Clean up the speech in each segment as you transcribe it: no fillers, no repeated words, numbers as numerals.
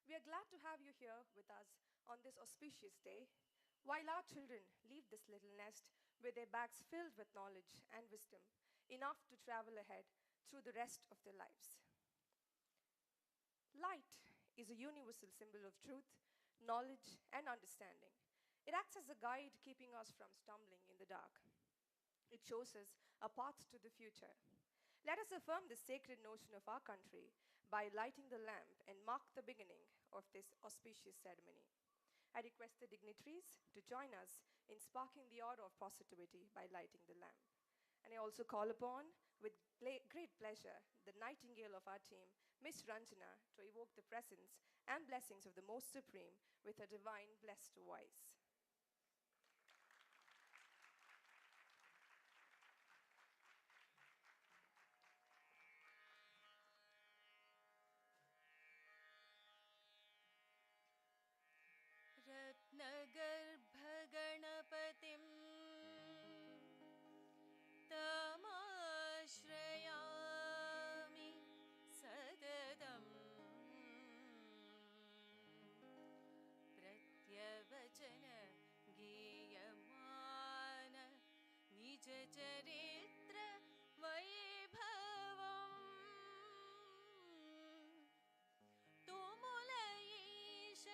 We are glad to have you here with us on this auspicious day, while our children leave this little nest with their bags filled with knowledge and wisdom, enough to travel ahead through the rest of their lives. Light is a universal symbol of truth, knowledge, and understanding. It acts as a guide keeping us from stumbling in the dark. It shows us a path to the future. Let us affirm this sacred notion of our country by lighting the lamp and mark the beginning of this auspicious ceremony. I request the dignitaries to join us in sparking the order of positivity by lighting the lamp. And I also call upon, with great pleasure, the nightingale of our team, Miss Ranjana, to evoke the presence and blessings of the Most Supreme with her divine blessed voice. रत्नगर्भगणपतिं तमाश्रयामि सततम् प्रत्यवचन गीयमान निजचरित्र वैभवम् तुमुलयीश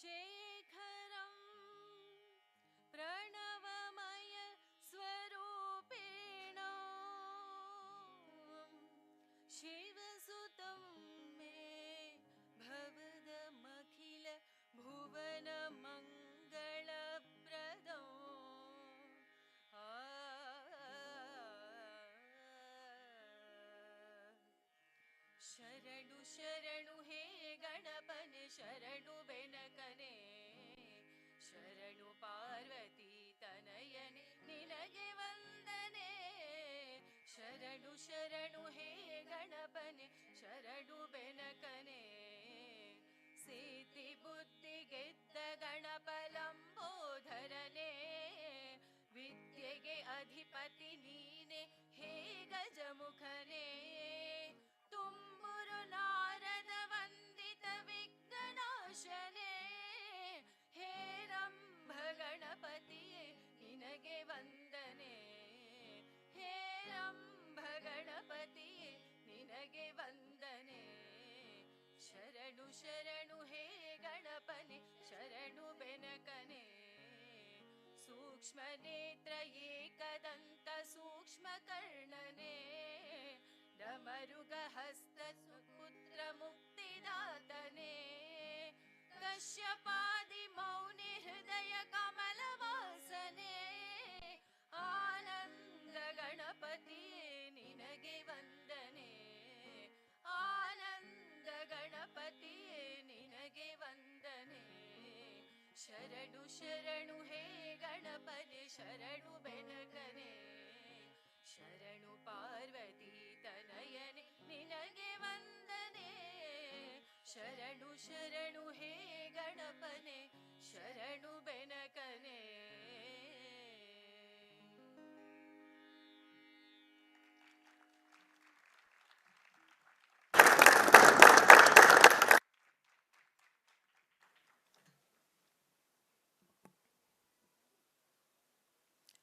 शेखरं प्रणवमय स्वरूपिणो शिवसुतं मे भवदमखिल भुवनमङ्गलप्रदो ಶರಣು ಶರಣು ಹೇ ಗಣಪನೆ ಶರಣು ಬೆನಕನೆ ಶರಣು ಪಾರ್ವತಿ ತನಯನೆ ನಿನಗೆ ವಂದನೆ ಶರಣು ಶರಣು ಹೇ ಗಣಪನೆ ಶರಣು ಬೆನಕನೆ ಸಿದ್ಧಿ ಬುದ್ಧಿ ಗೆದ್ದ ಗಣಪಲಂಬೋಧರನೆ ವಿದ್ಯೆಗೆ ಅಧಿಪತಿ ನೀನೆ ಹೇ ಗಜಮುಖನೇ ತುಂಬುರು ನಾರದ ವಂದಿತ ವಿಘ್ನನಾಶನೇ ಹೇ ರಂಭ ಗಣಪತಿಯೇ ನಿನಗೆ ವಂದನೆ ಹೇ ರಂಭ ಗಣಪತಿಯೇ ನಿನಗೆ ವಂದನೆ ಶರಣು ಶರಣು ಹೇ ಗಣಪನೆ ಶರಣು ಬೆನಕನೆ ಸೂಕ್ಷ್ಮ ನೇತ್ರ ಏಕದಂತ ಸೂಕ್ಷ್ಮ ಕರ್ಣನೆ डमरुगहस्त सुपुत्र मुक्तिदातने कश्यपादि मौनि हृदय कमलवासने आनंद गणपतिये निनगे वंदने आनंद गणपतिये निनगे वंदने शरणु शरणु हे गणपने शरणु बेनकने ಶರಣು ಪಾರ್ವತಿ ತನಯನೆ ನಿನಗೆ ವಂದನೆ ಶರಣು ಶರಣು ಹೇ ಗಣಪನೆ ಶರಣು ಬೆನಕನೆ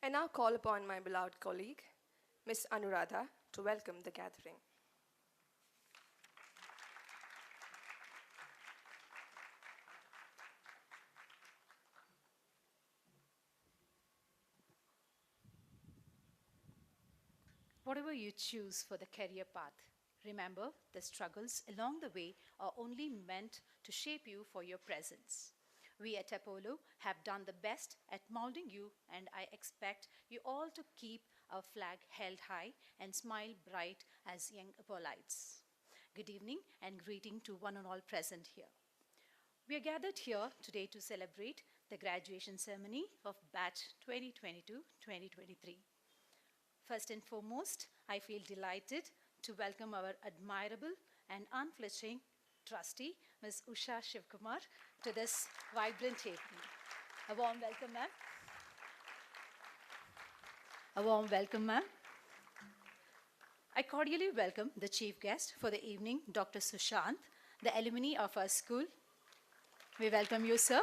I now call upon my beloved colleague, Miss Anuradha, to welcome the gathering. Whatever you choose for the career path, remember the struggles along the way are only meant to shape you for your presence. We at Apollo have done the best at molding you, and I expect you all to keep our flag held high and smile bright as young Apollites. Good evening and greeting to one and all present here. We are gathered here today to celebrate the graduation ceremony of batch 2022-2023. First and foremost, I feel delighted to welcome our admirable and unflinching trustee, Ms. Usha Shivkumar, to this vibrant evening. A warm welcome, ma'am. A warm welcome, ma'am. I cordially welcome the chief guest for the evening, Dr. Sushant, the alumni of our school, We welcome you, sir.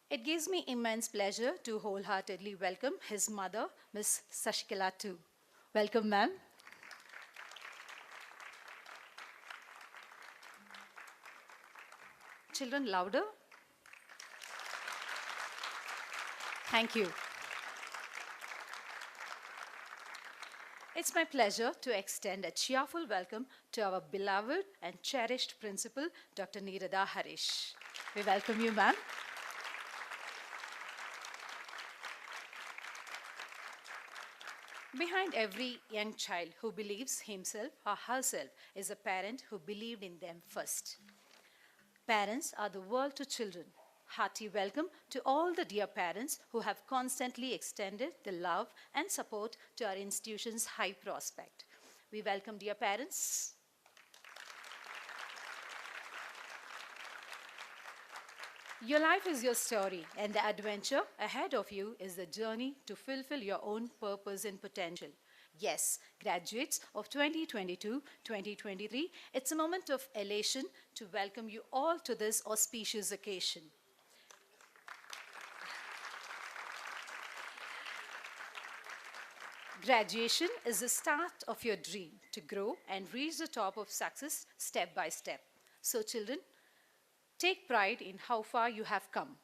It gives me immense pleasure to wholeheartedly welcome his mother, Miss Sashikala, too. Welcome, ma'am. Children, louder. Thank you. It's my pleasure to extend a cheerful welcome to our beloved and cherished principal, Dr. Nirada Harish. We welcome you, ma'am. Behind every young child who believes himself or herself is a parent who believed in them first. Parents are the world to children. Hearty welcome to all the dear parents who have constantly extended the love and support to our institution's high prospect. We welcome dear parents. Your life is your story, and the adventure ahead of you is the journey to fulfill your own purpose and potential. Yes, graduates of 2022-2023, it's a moment of elation to welcome you all to this auspicious occasion. Graduation is the start of your dream to grow and reach the top of success step by step. So, children, take pride in how far you have come.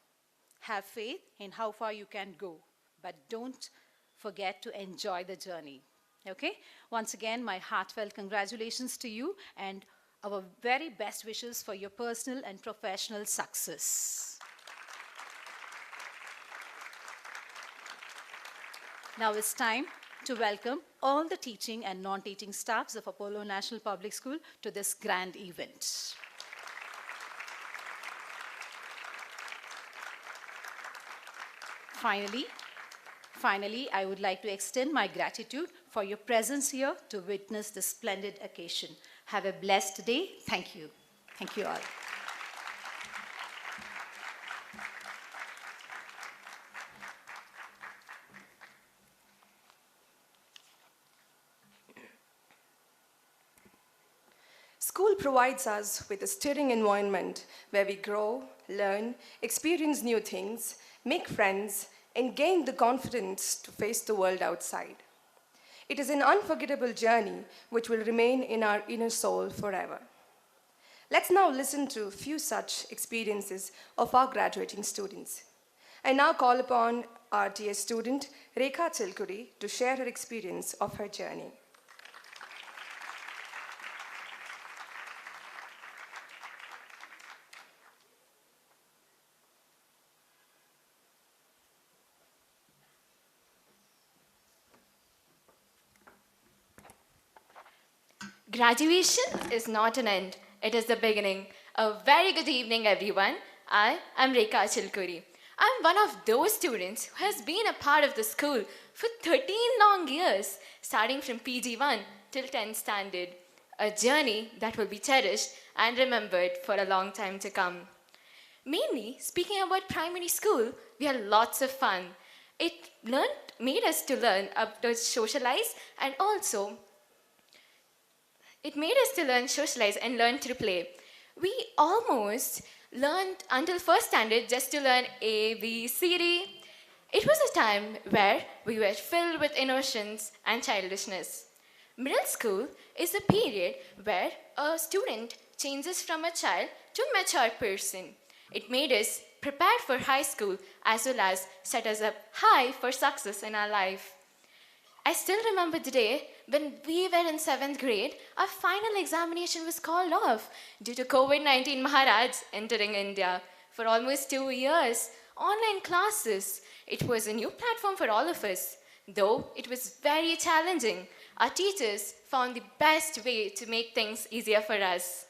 Have faith in how far you can go. But don't forget to enjoy the journey. Okay? Once again, my heartfelt congratulations to you and our very best wishes for your personal and professional success. Now it's time to welcome all the teaching and non-teaching staffs of Apollo National Public School to this grand event. Finally, I would like to extend my gratitude for your presence here to witness this splendid occasion. Have a blessed day. Thank you. Thank you all. School provides us with a stirring environment where we grow, learn, experience new things, make friends, and gain the confidence to face the world outside. It is an unforgettable journey which will remain in our inner soul forever. Let's now listen to a few such experiences of our graduating students. I now call upon our dear student, Rekha Chilkuri, to share her experience of her journey. Graduation is not an end, it is the beginning. A very good evening, everyone. I am Rekha Chilkuri. I'm one of those students who has been a part of the school for 13 long years, starting from PG1 till 10th standard. A journey that will be cherished and remembered for a long time to come. Mainly, speaking about primary school, we had lots of fun. It made us to learn to socialize and also it made us to learn socialize and learn to play. We almost learned until first standard just to learn A, B, C, D. It was a time where we were filled with innocence and childishness. Middle school is a period where a student changes from a child to a mature person. It made us prepared for high school as well as set us up high for success in our life. I still remember the day when we were in 7th grade, our final examination was called off due to COVID-19 Maharaj entering India. For almost 2 years, online classes. It was a new platform for all of us. Though it was very challenging, our teachers found the best way to make things easier for us.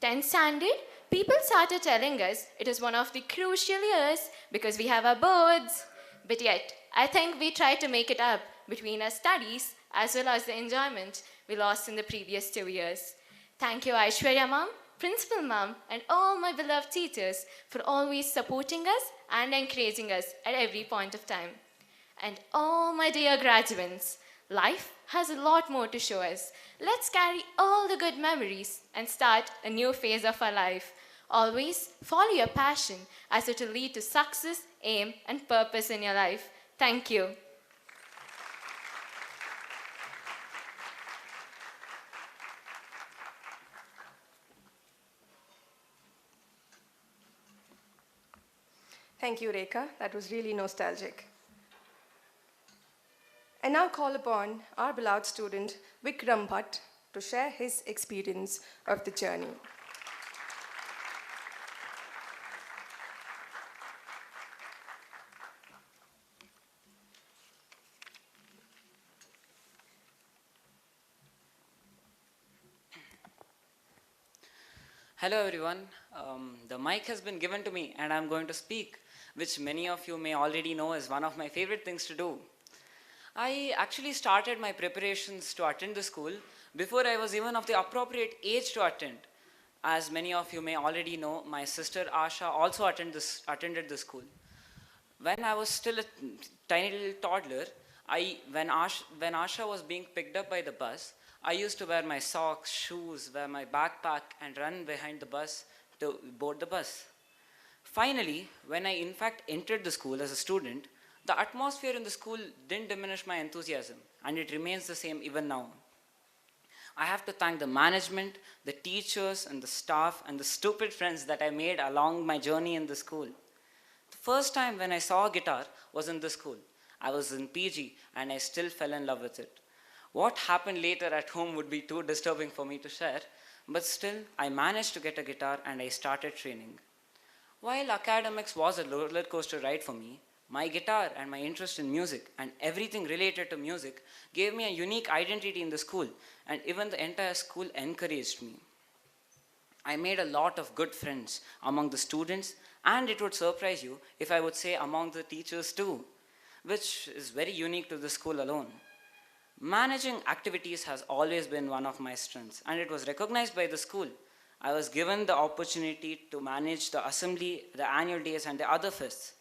10th standard, people started telling us it is one of the crucial years because we have our boards. But yet, I think we tried to make it up between our studies as well as the enjoyment we lost in the previous 2 years. Thank you, Aishwarya ma'am, principal ma'am, and all my beloved teachers for always supporting us and encouraging us at every point of time. And all my dear graduates, Life has a lot more to show us. Let's carry all the good memories and start a new phase of our life. Always follow your passion as it will lead to success, aim, and purpose in your life. Thank you. Thank you, Rekha. That was really nostalgic. I now call upon our beloved student, Vikram Bhatt, to share his experience of the journey. Hello everyone. The mic has been given to me and I'm going to speak, which many of you may already know is one of my favorite things to do. I actually started my preparations to attend the school before I was even of the appropriate age to attend. As many of you may already know, my sister Asha also attended the school. When I was still a tiny little toddler, when Asha was being picked up by the bus, I used to wear my socks, shoes, wear my backpack, and run behind the bus to board the bus. Finally, when I in fact entered the school as a student, the atmosphere in the school didn't diminish my enthusiasm, and it remains the same even now. I have to thank the management, the teachers, and the staff, and the stupid friends that I made along my journey in the school. The first time when I saw a guitar was in this school. I was in PG and I still fell in love with it. What happened later at home would be too disturbing for me to share, but still I managed to get a guitar and I started training. While academics was a roller coaster ride for me, my guitar and my interest in music and everything related to music gave me a unique identity in the school, and even the entire school encouraged me. I made a lot of good friends among the students, and it would surprise you if I would say among the teachers too, which is very unique to the school alone. Managing activities has always been one of my strengths, and it was recognized by the school. I was given the opportunity to manage the assembly, the annual days, and the other fests.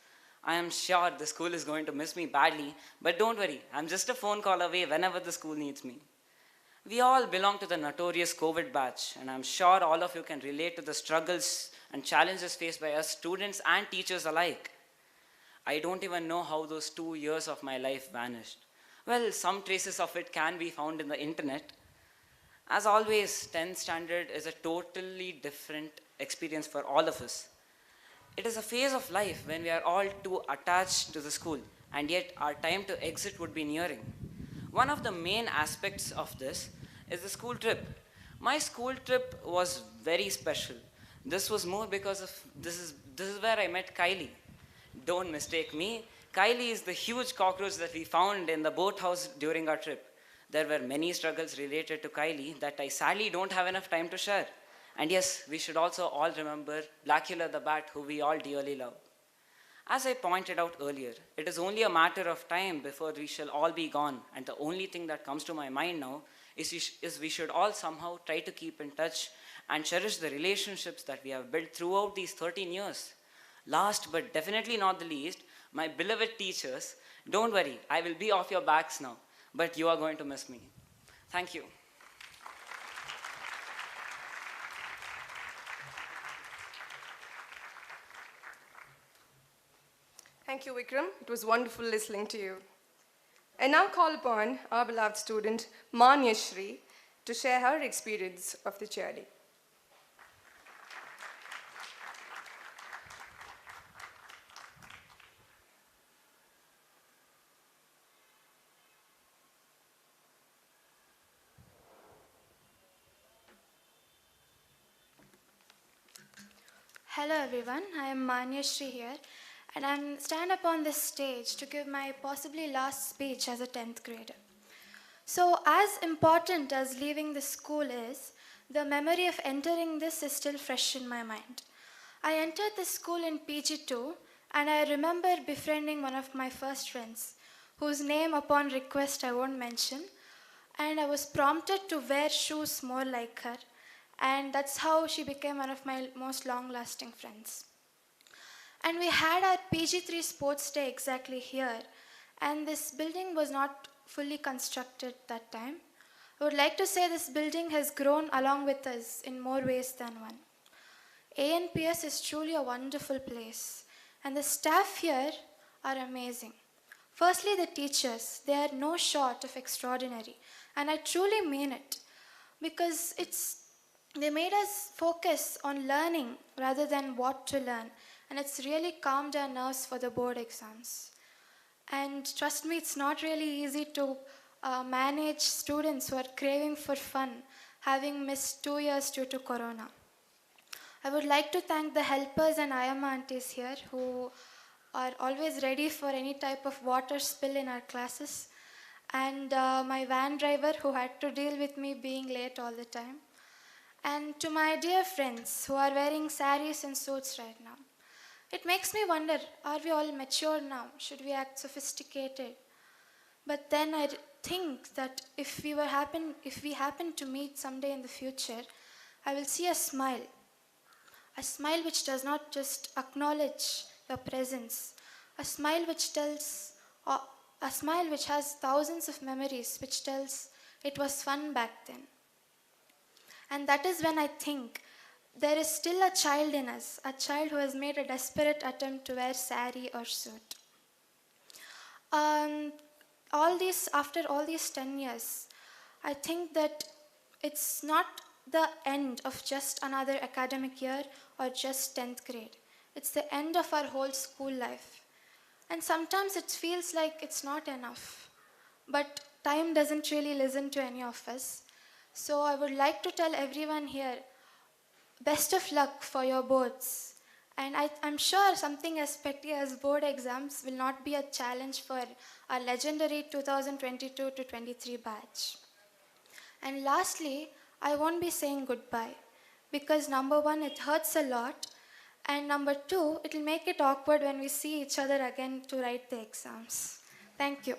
I am sure the school is going to miss me badly, but don't worry, I'm just a phone call away whenever the school needs me. We all belong to the notorious COVID batch, and I'm sure all of you can relate to the struggles and challenges faced by us students and teachers alike. I don't even know how those 2 years of my life vanished. Well, some traces of it can be found in the internet. As always, 10th standard is a totally different experience for all of us. It is a phase of life when we are all too attached to the school, and yet our time to exit would be nearing. One of the main aspects of this is the school trip. My school trip was very special. This was more because of this is where I met Kylie. Don't mistake me. Kylie is the huge cockroach that we found in the boathouse during our trip. There were many struggles related to Kylie that I sadly don't have enough time to share. And yes, we should also all remember Blackula the bat, who we all dearly love. As I pointed out earlier, it is only a matter of time before we shall all be gone, and the only thing that comes to my mind now is we should all somehow try to keep in touch and cherish the relationships that we have built throughout these 13 years. Last but definitely not the least, my beloved teachers, don't worry, I will be off your backs now, but you are going to miss me. Thank you. Thank you, Vikram. It was wonderful listening to you. I now call upon our beloved student, Manya Shri, to share her experience of the journey. Hello everyone, I am Manya Shri here, and I'm stand up on this stage to give my possibly last speech as a 10th grader. So as important as leaving the school is, the memory of entering this is still fresh in my mind. I entered the school in PG2, and I remember befriending one of my first friends, whose name upon request I won't mention, and I was prompted to wear shoes more like her. And that's how she became one of my most long-lasting friends. And we had our PG3 sports day exactly here. And this building was not fully constructed that time. I would like to say this building has grown along with us in more ways than one. ANPS is truly a wonderful place, and the staff here are amazing. Firstly, the teachers, they are no short of extraordinary, and I truly mean it, because they made us focus on learning rather than what to learn, and it's really calmed our nerves for the board exams. And trust me, it's not really easy to manage students who are craving for fun, having missed 2 years due to Corona. I would like to thank the helpers and Ayama aunties here who are always ready for any type of water spill in our classes, and my van driver who had to deal with me being late all the time, and to my dear friends who are wearing saris and suits right now. It makes me wonder, are we all mature now? Should we act sophisticated? But then I think that if we happen to meet someday in the future, I will see a smile which does not just acknowledge your presence, a smile which has thousands of memories, which tells it was fun back then. And that is when I think there is still a child in us, a child who has made a desperate attempt to wear sari or suit. After all these 10 years, I think that it's not the end of just another academic year or just 10th grade. It's the end of our whole school life. And sometimes it feels like it's not enough. But time doesn't really listen to any of us. So I would like to tell everyone here, best of luck for your boards. And I'm sure something as petty as board exams will not be a challenge for our legendary 2022 to 23 batch. And lastly, I won't be saying goodbye, because number one, it hurts a lot, and number two, it'll make it awkward when we see each other again to write the exams. Thank you.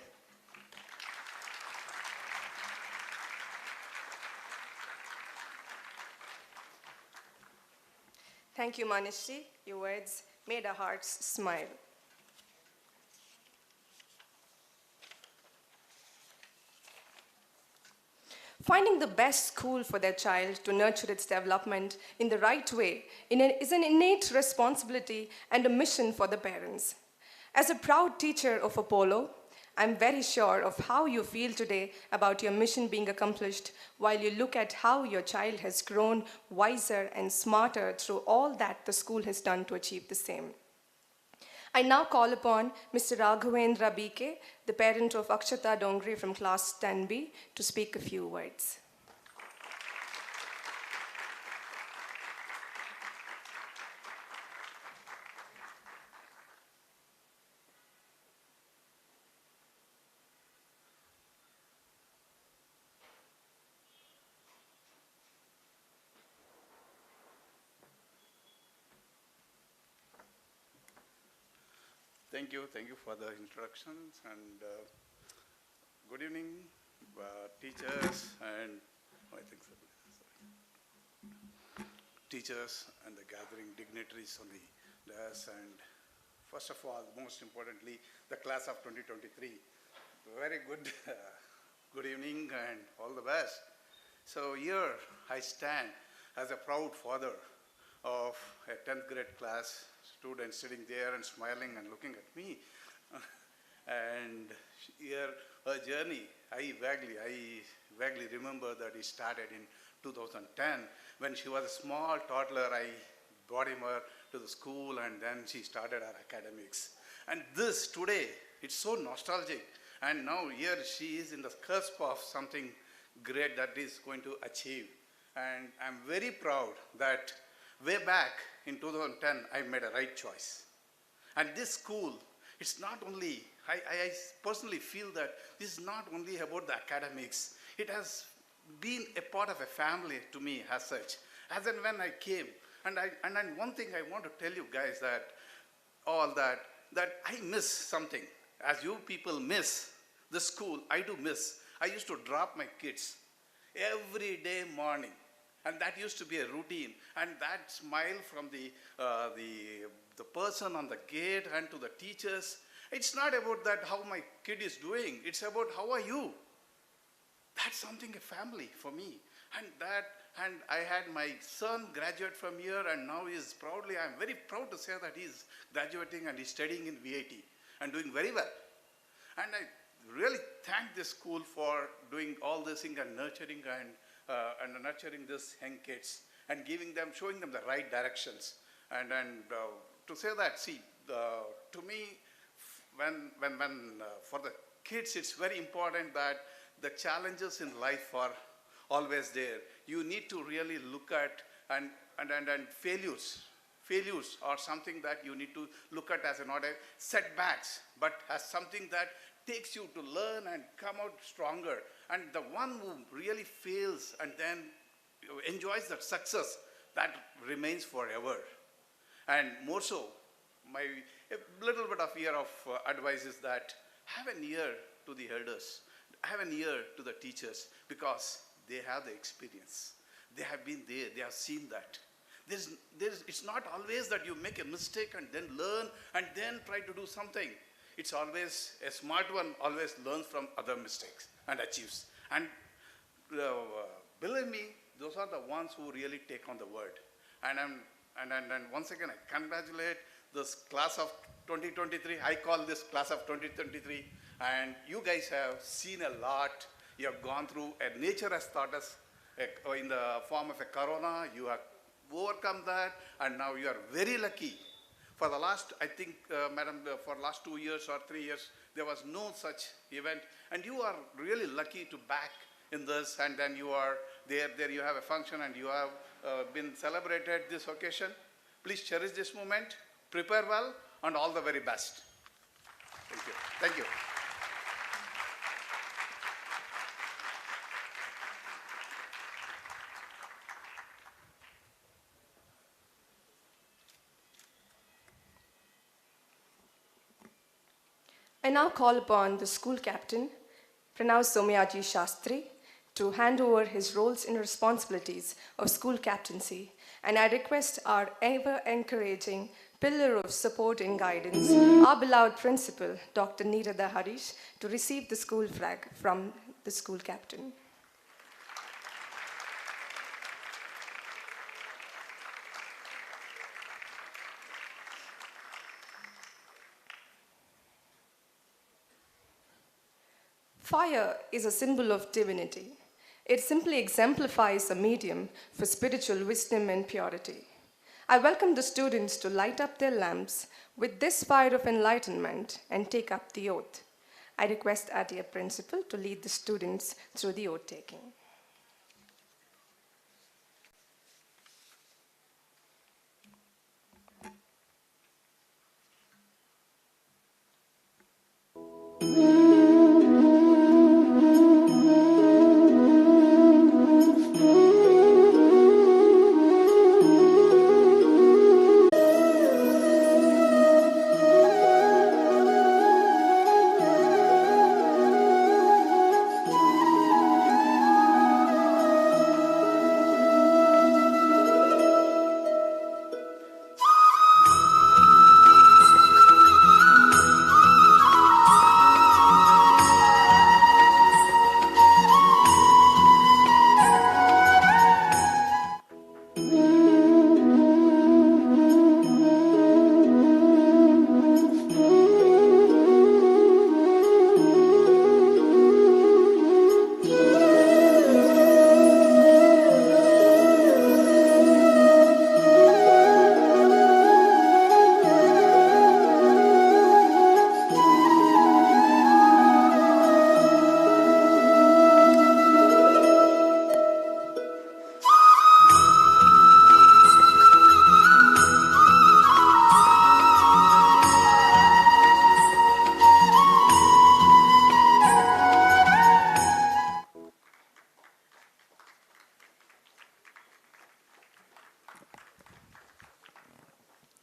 Thank you, Manya Shri. Your words made our hearts smile. Finding the best school for their child to nurture its development in the right way is an innate responsibility and a mission for the parents. As a proud teacher of Apollo, I'm very sure of how you feel today about your mission being accomplished while you look at how your child has grown wiser and smarter through all that the school has done to achieve the same. I now call upon Mr. Raghavendra BK, the parent of Akshata Dongre from class 10B, to speak a few words. Thank you for the introductions, and good evening, teachers and teachers and the gathering dignitaries on the dais, and first of all, most importantly, the class of 2023. Very good, good evening and all the best. So here I stand as a proud father of a 10th grade class student sitting there and smiling and looking at me. And here her journey, I vaguely remember that it started in 2010 when she was a small toddler. I brought her to the school, and then she started her academics. And this today, it's so nostalgic. And now here she is in the cusp of something great that is going to achieve. And I'm very proud that way back in 2010, I made a right choice. And this school, it's not only, I personally feel that this is not only about the academics. It has been a part of a family to me as such. As and when I came, and one thing I want to tell you guys that I miss something. As you people miss the school, I do miss. I used to drop my kids every day morning. And that used to be a routine. And that smile from the person on the gate and to the teachers, It's not about that how my kid is doing. It's about how are you. That's something a family for me. And I had my son graduate from here, and now he's proudly, I'm very proud to say that he's graduating and he's studying in VIT and doing very well. And I really thank this school for doing all this thing and nurturing nurturing these young kids and showing them the right directions. And to say that, see, to me, for the kids, it's very important that the challenges in life are always there. You need to really look at and failures. Failures are something that you need to look at as not a setbacks, but as something that takes you to learn and come out stronger. And the one who really fails and then enjoys that success, that remains forever. And more so, a little bit of ear of advice is that have an ear to the elders, have an ear to the teachers, because they have the experience. They have been there, they have seen that. It's not always that you make a mistake and then learn and then try to do something. It's always, a smart one always learns from other mistakes and achieves. And believe me, those are the ones who really take on the word. And once again, I congratulate this class of 2023. I call this class of 2023. And you guys have seen a lot. You have gone through, nature has taught us in the form of a corona. You have overcome that, and now you are very lucky. For the last, I think, madam, for last 2 years or 3 years, there was no such event. And you are really lucky to back in this, and then you are there you have a function, and you have been celebrated this occasion. Please cherish this moment, prepare well, and all the very best. Thank you. Thank you. I now call upon the school captain, Pranav Somyaji Shastri, to hand over his roles and responsibilities of school captaincy, and I request our ever-encouraging pillar of support and guidance, our beloved principal, Dr. Nirada Harish, to receive the school flag from the school captain. Fire is a symbol of divinity. It simply exemplifies a medium for spiritual wisdom and purity. I welcome the students to light up their lamps with this fire of enlightenment and take up the oath. I request our dear principal to lead the students through the oath taking.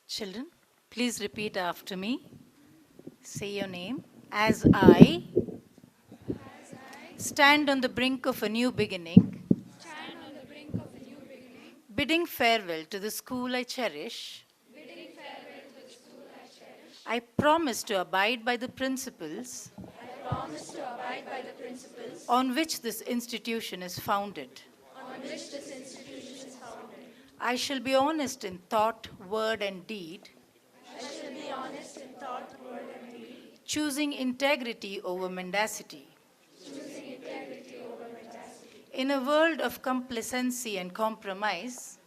Children, please repeat after me. Say your name. As I stand on the brink of a new beginning, bidding farewell to the school I cherish, I promise to abide by the principles on which this institution is founded. I shall be honest in thought, word, and deed. Choosing integrity over mendacity. In a world of complacency and compromise,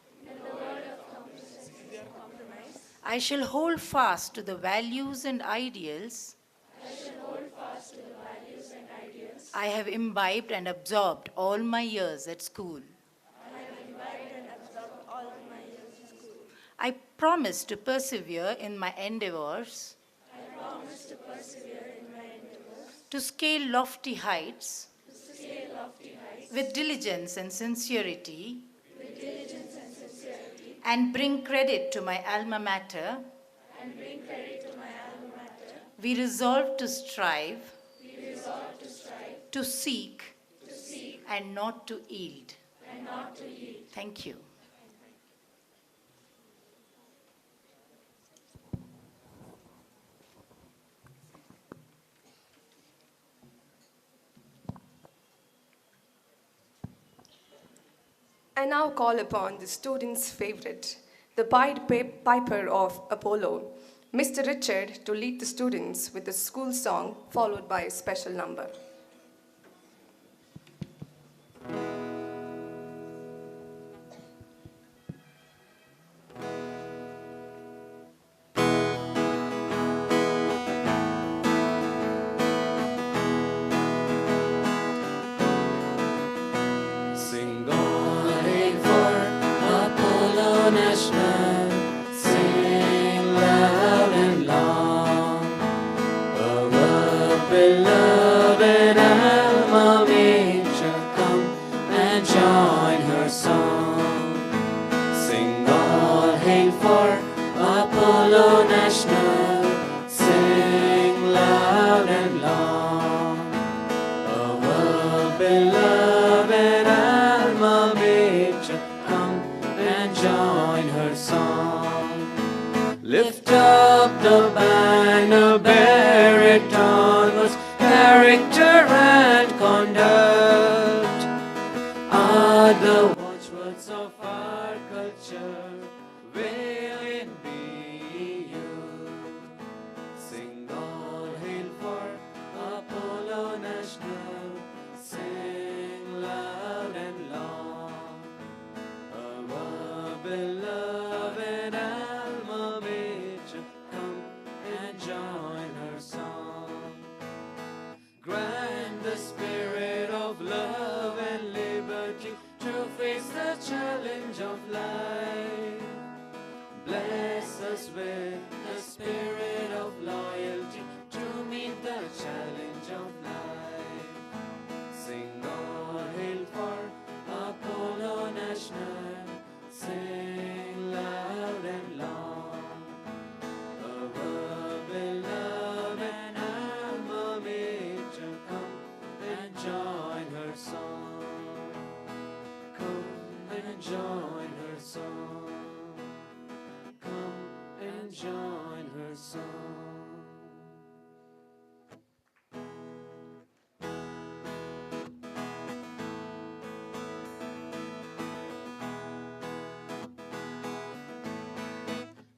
I shall hold fast to the values and ideals I have imbibed and absorbed all my years at school. I promise to persevere in my endeavors to scale lofty heights with diligence and sincerity and bring credit to my alma mater. We resolve to strive, to seek, and not to yield. Thank you. I now call upon the students' favorite, the Pied Piper of Apollo, Mr. Richard, to lead the students with the school song followed by a special number. Sing all hail for Apollo National, sing loud and long. Our beloved alma mater, come and join her song. Sing all hail for Apollo National, sing loud and long. Our beloved alma mater, come and join her song. Lift up the banner, bear it onwards, character and conduct are the watchwords of our culture. Will it be you? Sing all hail for Apollo National, sing loud and long. Our beloved alma mater, come and join her song. Grant the spirit of love and liberty to face the challenge of life. Bless us with the spirit of loyalty to meet the challenge of life. Sing all hail for Apollo National, sing loud and long. Our beloved alma mater, come and join her song. Come and join her song. Come and join her song.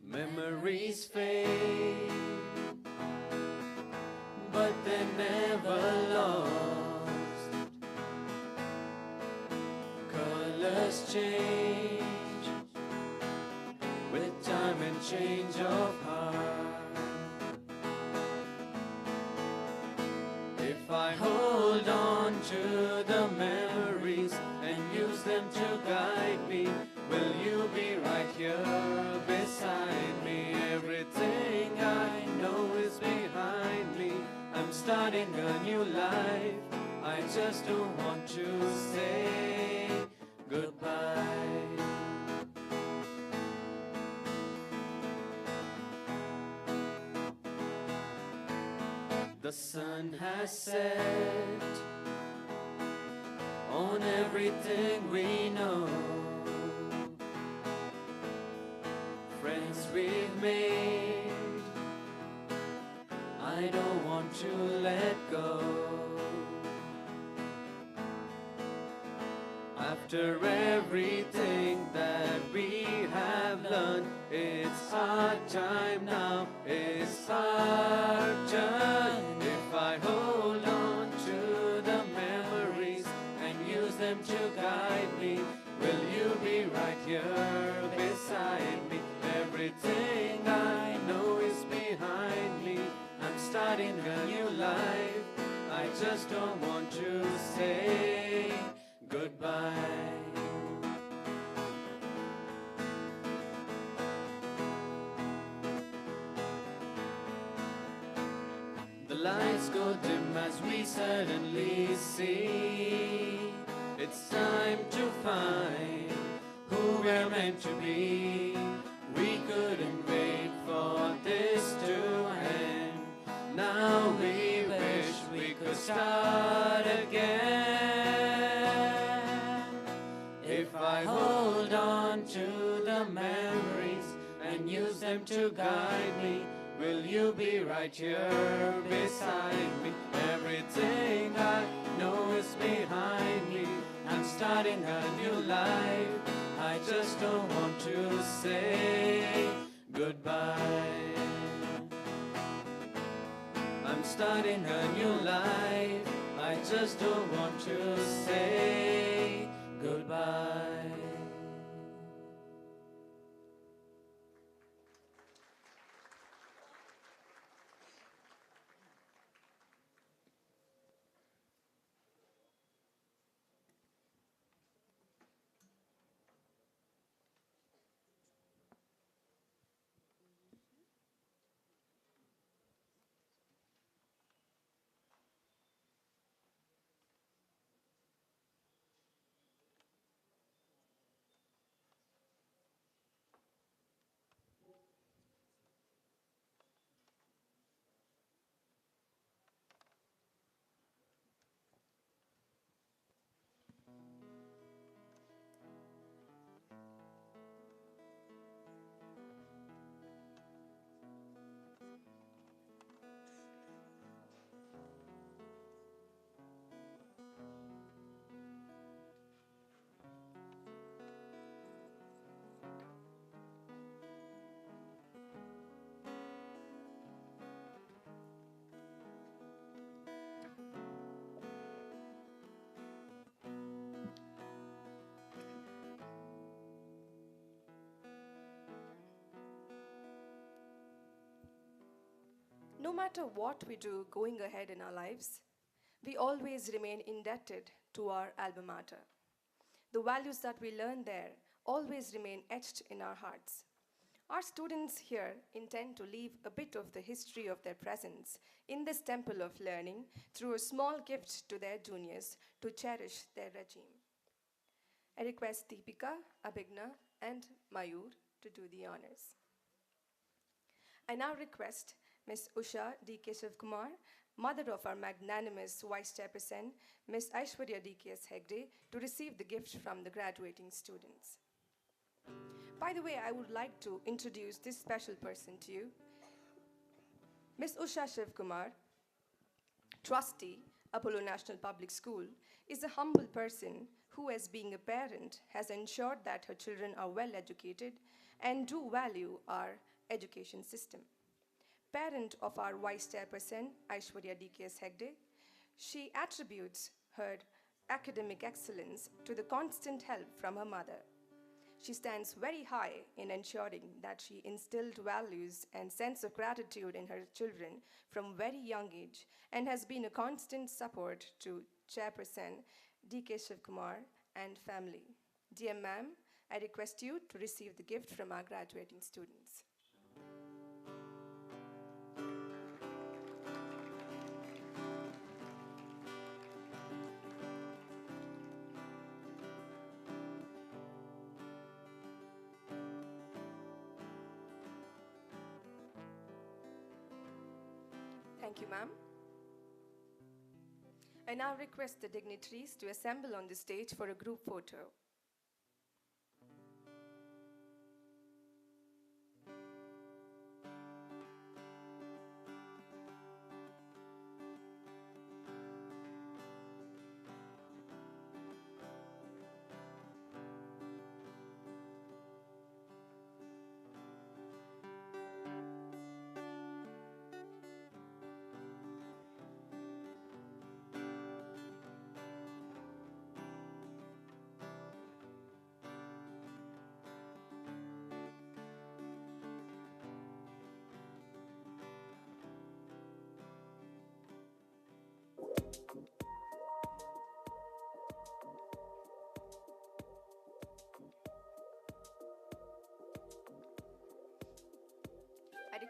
Memories fade, but they're never lost. Colors change with time and change of heart. If I hold on to the memories and use them to guide me, will you be right here beside me? Everything I know is behind me. I'm starting a new life. I just don't want to say goodbye. The sun has set on everything we know. Friends we've made I don't want to let go. After everything that we have learned, it's our time now, it's our turn. If I hold on to the memories and use them to guide me, will you be right here beside me? Everything I know is behind me. I'm starting a new life. I just don't want to say goodbye. The lights go dim as we suddenly see it's time to find who we're meant to be. We couldn't wait for this to end. Now we wish we could start again. If I hold on to the memories and use them to guide me, will you be right here beside me? Everything I know is behind me. I'm starting a new life. I just don't want to say goodbye. I'm starting a new life. I just don't want to say goodbye. No matter what we do going ahead in our lives, we always remain indebted to our alma mater. The values that we learn there always remain etched in our hearts. Our students here intend to leave a bit of the history of their presence in this temple of learning through a small gift to their juniors to cherish their regime. I request Deepika, Abhigna, and Mayur to do the honors. I now request Ms. Usha D. Keshavkumar, mother of our magnanimous Vice Chairperson, Ms. Aishwarya D.K.S. Hegde, to receive the gift from the graduating students. By the way, I would like to introduce this special person to you. Ms. Usha Shivkumar, trustee, Apollo National Public School, is a humble person who, as being a parent, has ensured that her children are well educated and do value our education system. Parent of our Vice Chairperson, Aishwarya D.K.S. Hegde, she attributes her academic excellence to the constant help from her mother. She stands very high in ensuring that she instilled values and sense of gratitude in her children from very young age and has been a constant support to Chairperson D.K. Shivkumar and family. Dear ma'am, I request you to receive the gift from our graduating students. Thank you, ma'am. I now request the dignitaries to assemble on the stage for a group photo.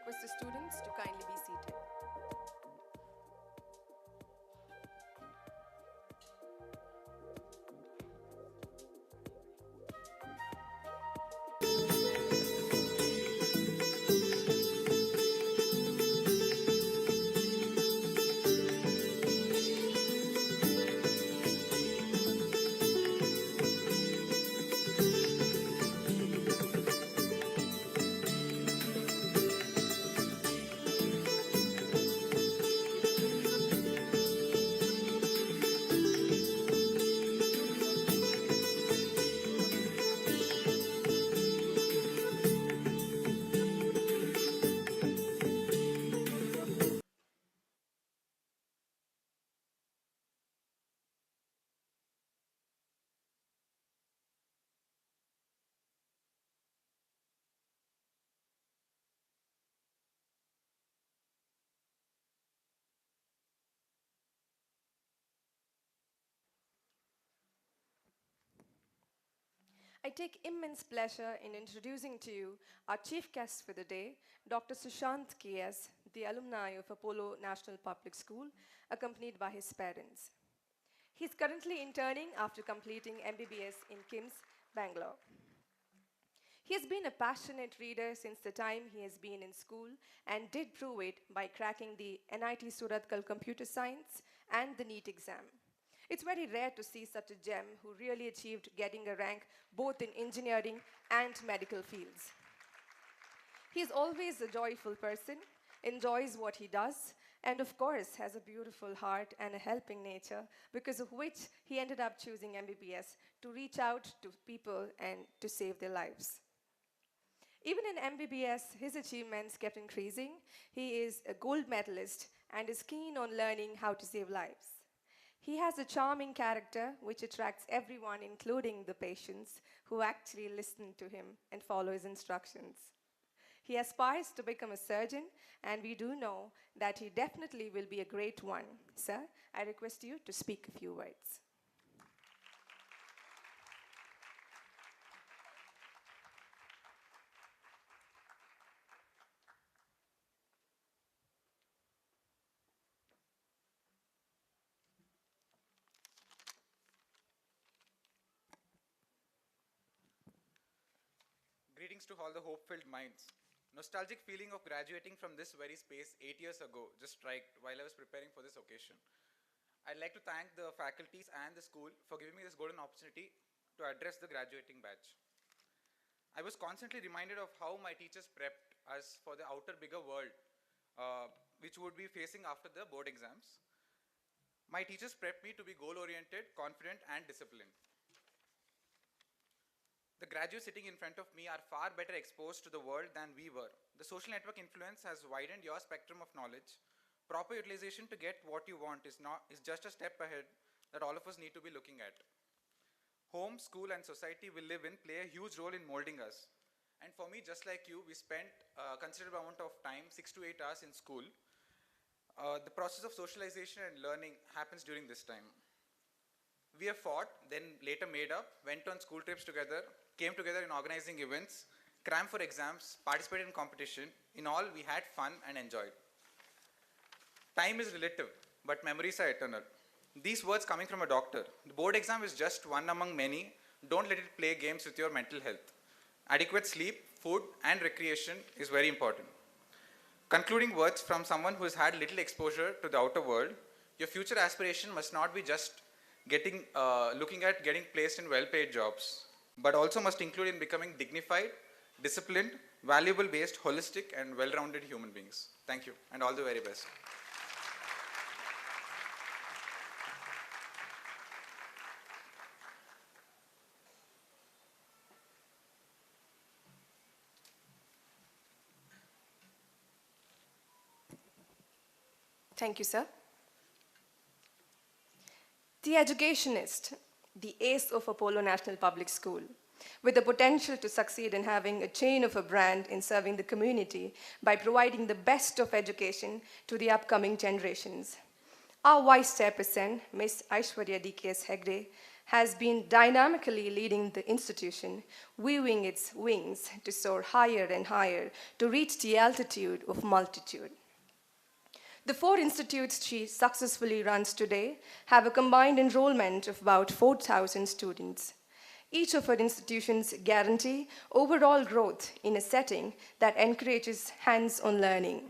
request the students to kindly be seated. I take immense pleasure in introducing to you our chief guest for the day, Dr. Sushant K.S., the alumni of Apollo National Public School, accompanied by his parents. He's currently interning after completing MBBS in KIMS, Bangalore. He has been a passionate reader since the time he has been in school and did prove it by cracking the NIT Surathkal Computer Science and the NEET exam. It's very rare to see such a gem who really achieved getting a rank both in engineering and medical fields. He is always a joyful person, enjoys what he does, and of course has a beautiful heart and a helping nature, because of which he ended up choosing MBBS to reach out to people and to save their lives. Even in MBBS, his achievements kept increasing. He is a gold medalist and is keen on learning how to save lives. He has a charming character which attracts everyone, including the patients, who actually listen to him and follow his instructions. He aspires to become a surgeon, and we do know that he definitely will be a great one. Sir, I request you to speak a few words. Greetings to all the hope-filled minds. Nostalgic feeling of graduating from this very space 8 years ago just struck while I was preparing for this occasion. I'd like to thank the faculties and the school for giving me this golden opportunity to address the graduating batch. I was constantly reminded of how my teachers prepped us for the outer bigger world, which would be facing after the board exams. My teachers prepped me to be goal-oriented, confident, and disciplined. The graduates sitting in front of me are far better exposed to the world than we were. The social network influence has widened your spectrum of knowledge. Proper utilization to get what you want is just a step ahead that all of us need to be looking at. Home, school, and society we live in play a huge role in molding us. And for me, just like you, we spent a considerable amount of time, 6 to 8 hours in school. The process of socialization and learning happens during this time. We have fought, then later made up, went on school trips together, came together in organizing events, crammed for exams, participated in competition. In all, we had fun and enjoyed. Time is relative, but memories are eternal. These words coming from a doctor. The board exam is just one among many. Don't let it play games with your mental health. Adequate sleep, food, and recreation is very important. Concluding words from someone who has had little exposure to the outer world, your future aspiration must not be just looking at getting placed in well-paid jobs, but also must include in becoming dignified, disciplined, valuable-based, holistic, and well-rounded human beings. Thank you, and all the very best. Thank you, sir. The educationist, the ace of Apollo National Public School, with the potential to succeed in having a chain of a brand in serving the community by providing the best of education to the upcoming generations. Our Vice Chairperson, Ms. Aishwarya D.K.S. Hegde, has been dynamically leading the institution, weaving its wings to soar higher and higher to reach the altitude of multitude. The 4 institutes she successfully runs today have a combined enrollment of about 4,000 students. Each of her institutions guarantee overall growth in a setting that encourages hands-on learning.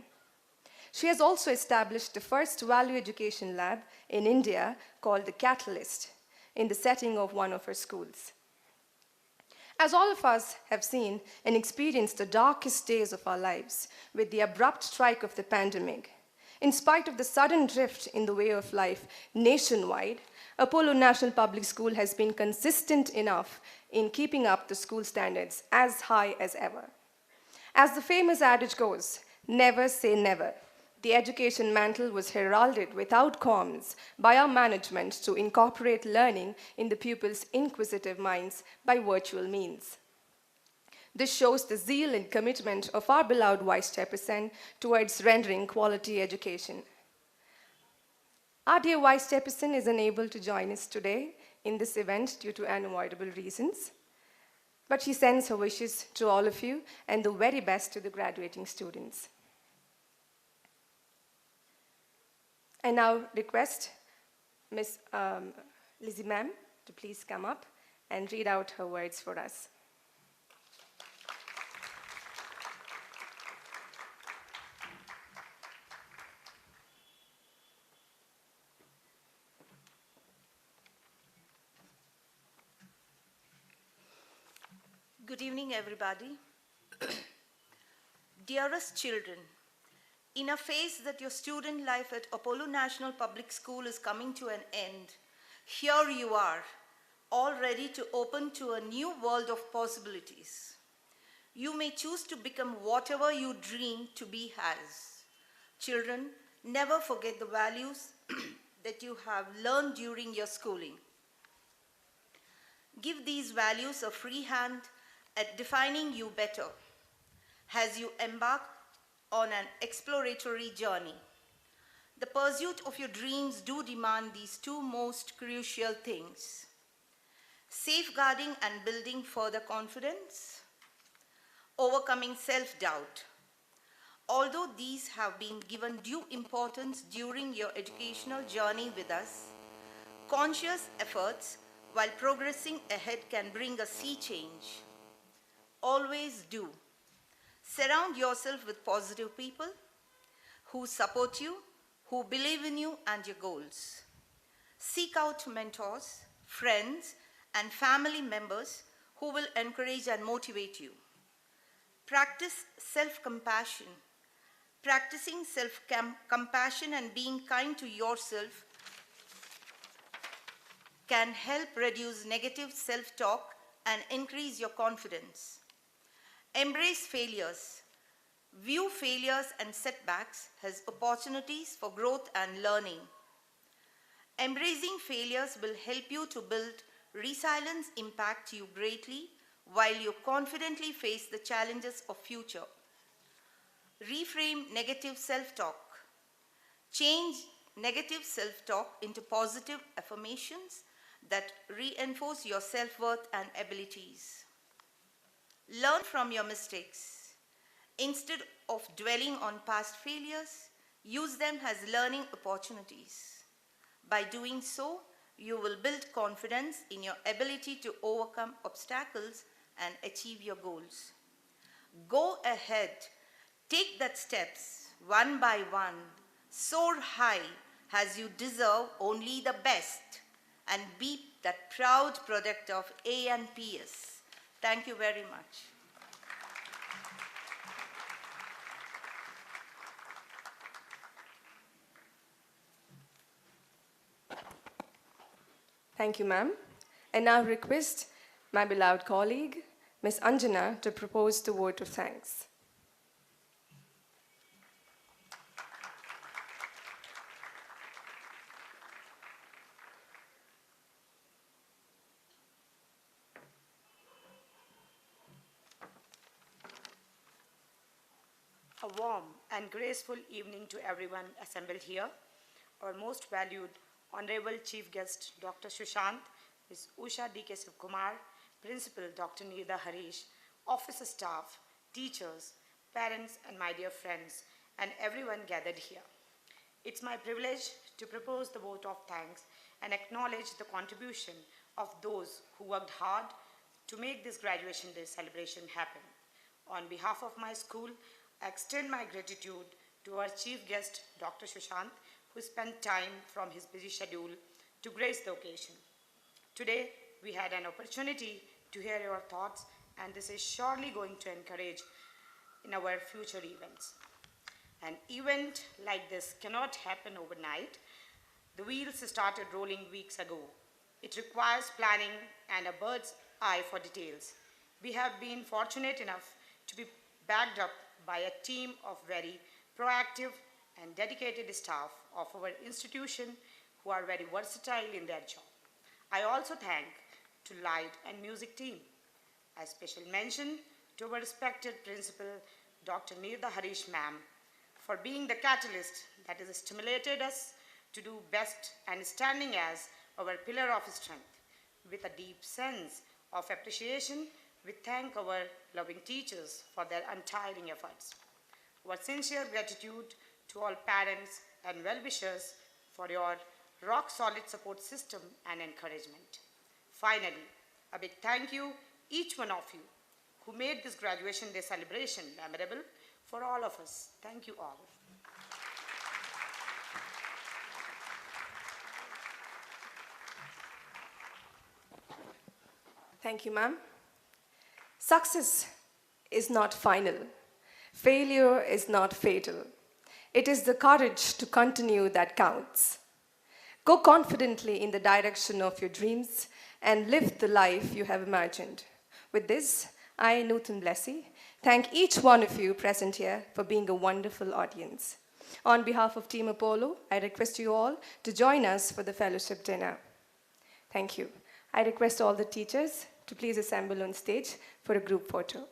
She has also established the first value education lab in India called the Catalyst in the setting of one of her schools. As all of us have seen and experienced the darkest days of our lives with the abrupt strike of the pandemic, in spite of the sudden drift in the way of life nationwide, Apollo National Public School has been consistent enough in keeping up the school standards as high as ever. As the famous adage goes, never say never. The education mantle was heralded without qualms by our management to incorporate learning in the pupils' inquisitive minds by virtual means. This shows the zeal and commitment of our beloved Vice Chairperson towards rendering quality education. Our dear Vice Chairperson is unable to join us today in this event due to unavoidable reasons, but she sends her wishes to all of you and the very best to the graduating students. I now request Ms. Lizzie Ma'am to please come up and read out her words for us. Good evening, everybody. Dearest children, in a phase that your student life at Apollo National Public School is coming to an end, here you are, all ready to open to a new world of possibilities. You may choose to become whatever you dream to be as. Children, never forget the values that you have learned during your schooling. Give these values a free hand at defining you better as you embark on an exploratory journey. The pursuit of your dreams do demand these 2 most crucial things: safeguarding and building further confidence, overcoming self-doubt. Although these have been given due importance during your educational journey with us, conscious efforts while progressing ahead can bring a sea change. Always do. Surround yourself with positive people who support you, who believe in you and your goals. Seek out mentors, friends, and family members who will encourage and motivate you. Practice self-compassion. Practicing self-compassion and being kind to yourself can help reduce negative self-talk and increase your confidence. Embrace failures. View failures and setbacks as opportunities for growth and learning. Embracing failures will help you to build resilience, impact you greatly while you confidently face the challenges of future. Reframe negative self-talk. Change negative self-talk into positive affirmations that reinforce your self-worth and abilities. Learn from your mistakes. Instead of dwelling on past failures, use them as learning opportunities. By doing so, you will build confidence in your ability to overcome obstacles and achieve your goals. Go ahead, take that steps one by one, soar high as you deserve only the best, and be that proud product of ANPS. Thank you very much. Thank you, ma'am. I now request my beloved colleague, Ms. Anjana, to propose the vote of thanks. A warm and graceful evening to everyone assembled here. Our most valued Honorable Chief Guest, Dr. Sushant, Ms. Usha D. Kesav Kumar, Principal Dr. Nida Harish, officer staff, teachers, parents, and my dear friends, and everyone gathered here. It's my privilege to propose the vote of thanks and acknowledge the contribution of those who worked hard to make this graduation day celebration happen. On behalf of my school, I extend my gratitude to our chief guest, Dr. Sushant, who spent time from his busy schedule to grace the occasion. Today, we had an opportunity to hear your thoughts, and this is surely going to encourage in our future events. An event like this cannot happen overnight. The wheels started rolling weeks ago. It requires planning and a bird's eye for details. We have been fortunate enough to be backed up by a team of very proactive and dedicated staff of our institution who are very versatile in their job. I also thank to light and music team. A special mention to our respected principal, Dr. Nirda Harish ma'am, for being the catalyst that has stimulated us to do best and standing as our pillar of strength. With a deep sense of appreciation, we thank our loving teachers for their untiring efforts. Our sincere gratitude to all parents and well-wishers for your rock-solid support system and encouragement. Finally, a big thank you, each one of you, who made this graduation day celebration memorable for all of us. Thank you all. Thank you, ma'am. Success is not final. Failure is not fatal. It is the courage to continue that counts. Go confidently in the direction of your dreams and live the life you have imagined. With this, I, Nutan Blessy, thank each one of you present here for being a wonderful audience. On behalf of Team Apollo, I request you all to join us for the fellowship dinner. Thank you. I request all the teachers to please assemble on stage for a group photo.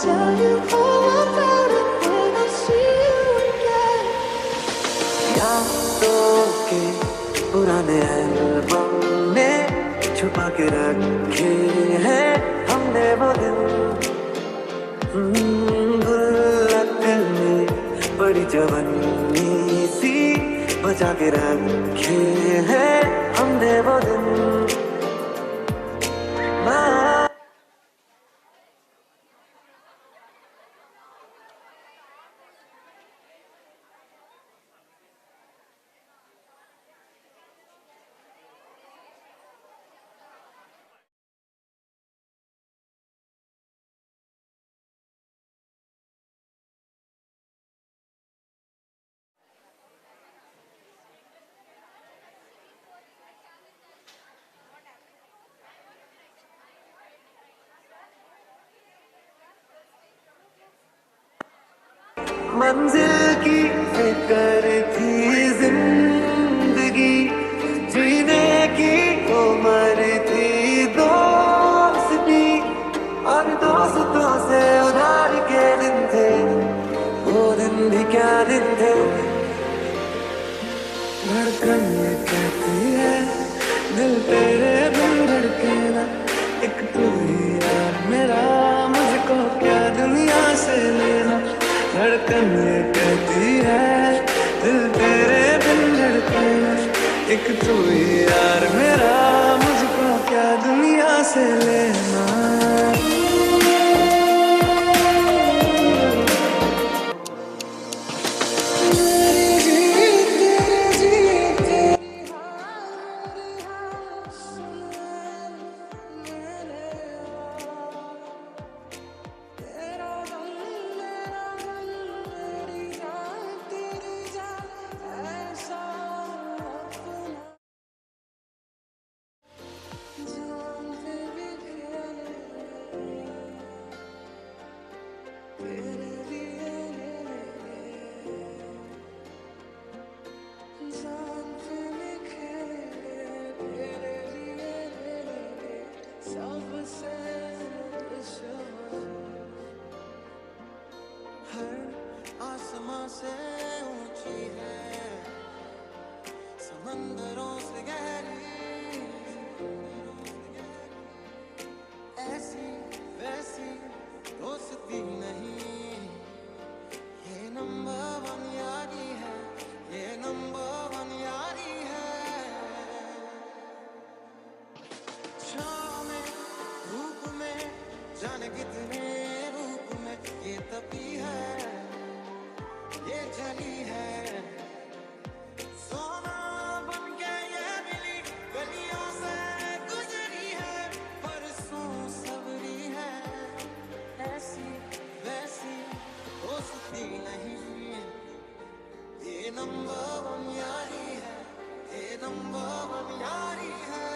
tell you all about it when I see you again. यादों के पुराने album में छुपा के रखे हैं हमने वो दिन, गुल्लक में बड़ी जवानी सी बचा के रखे हैं हमने वो दिन। मंजिल की फिक्र थी जिंदगी, जीने की उम्र थी दोस्ती, और दोस्तों से उधार के दिन थे वो दिन भी क्या दिन थे। धड़कन ये कहती है दिल तेरे बिन धड़के ना, एक तू ही यार मेरा मुझको क्या दुनिया से लेना। धड़कन ये कहती है दिल तेरे बिन धड़के ना, एक तू ही यार मेरा मुझको क्या दुनिया से लेना। आसमां से ऊंची है, समंदरों से गहरी, ऐसी वैसी दोस्ती नहीं, ये नंबर वन यारी है, ये नंबर वन यारी है। छाँव में धूप में जाने कितने रूप में ये तपी है, ये जली है। सोना बन के ये मिली गलियों से गुजरी है, परसों सबरी है, ऐसी वैसी दोस्ती नहीं, ये नंबर वन यारी है, ये नंबर वन यारी है।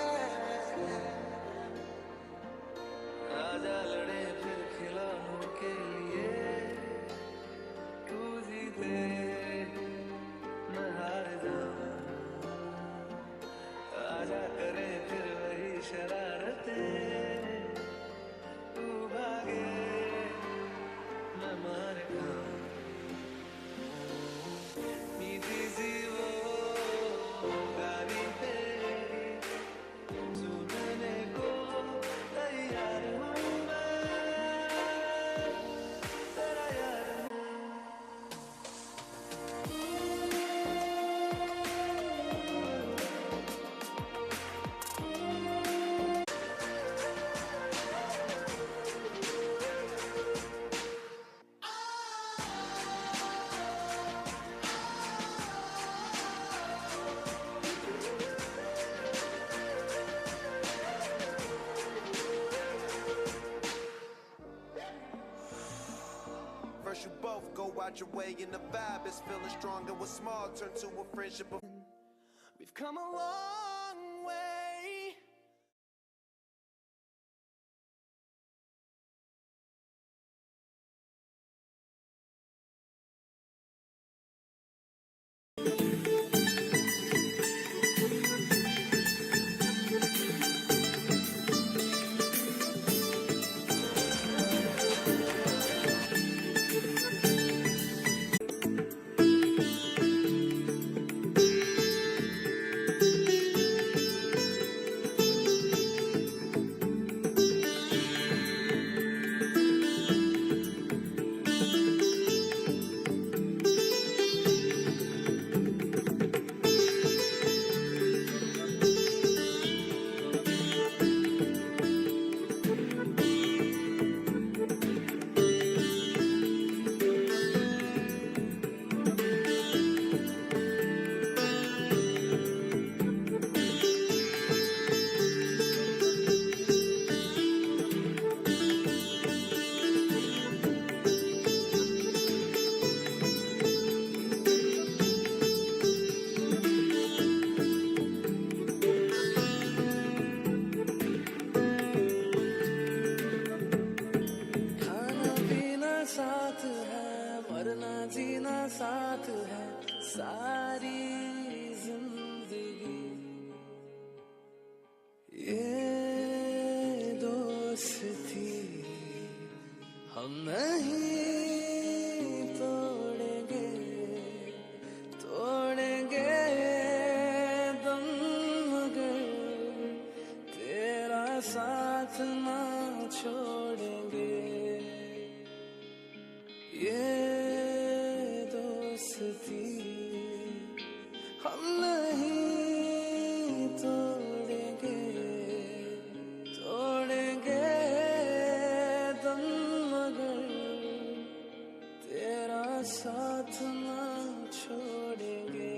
आजा लड़े फिर खिलौनों के लिए, तू जीते मैं हार जाऊं, आजा करे फिर वही शरारतें, तू भागे मैं मार खाऊं, मीठी सी वो गाली तेरी सुनने को तैयार हूँ मैं, तेरा यार हूँ। First you both go out your way and the vibe is feeling strong, and what's small turn to a friendship. We've come a long way. सीना साथ है सारी जिंदगी ये दोस्ती हम नहीं तोड़ेंगे तोड़ेंगे दम मगर तेरा साथ ना छोड़ेंगे ये दोस्ती हम नहीं तोड़ेंगे तोड़ेंगे दम मगर तेरा साथ ना छोड़ेंगे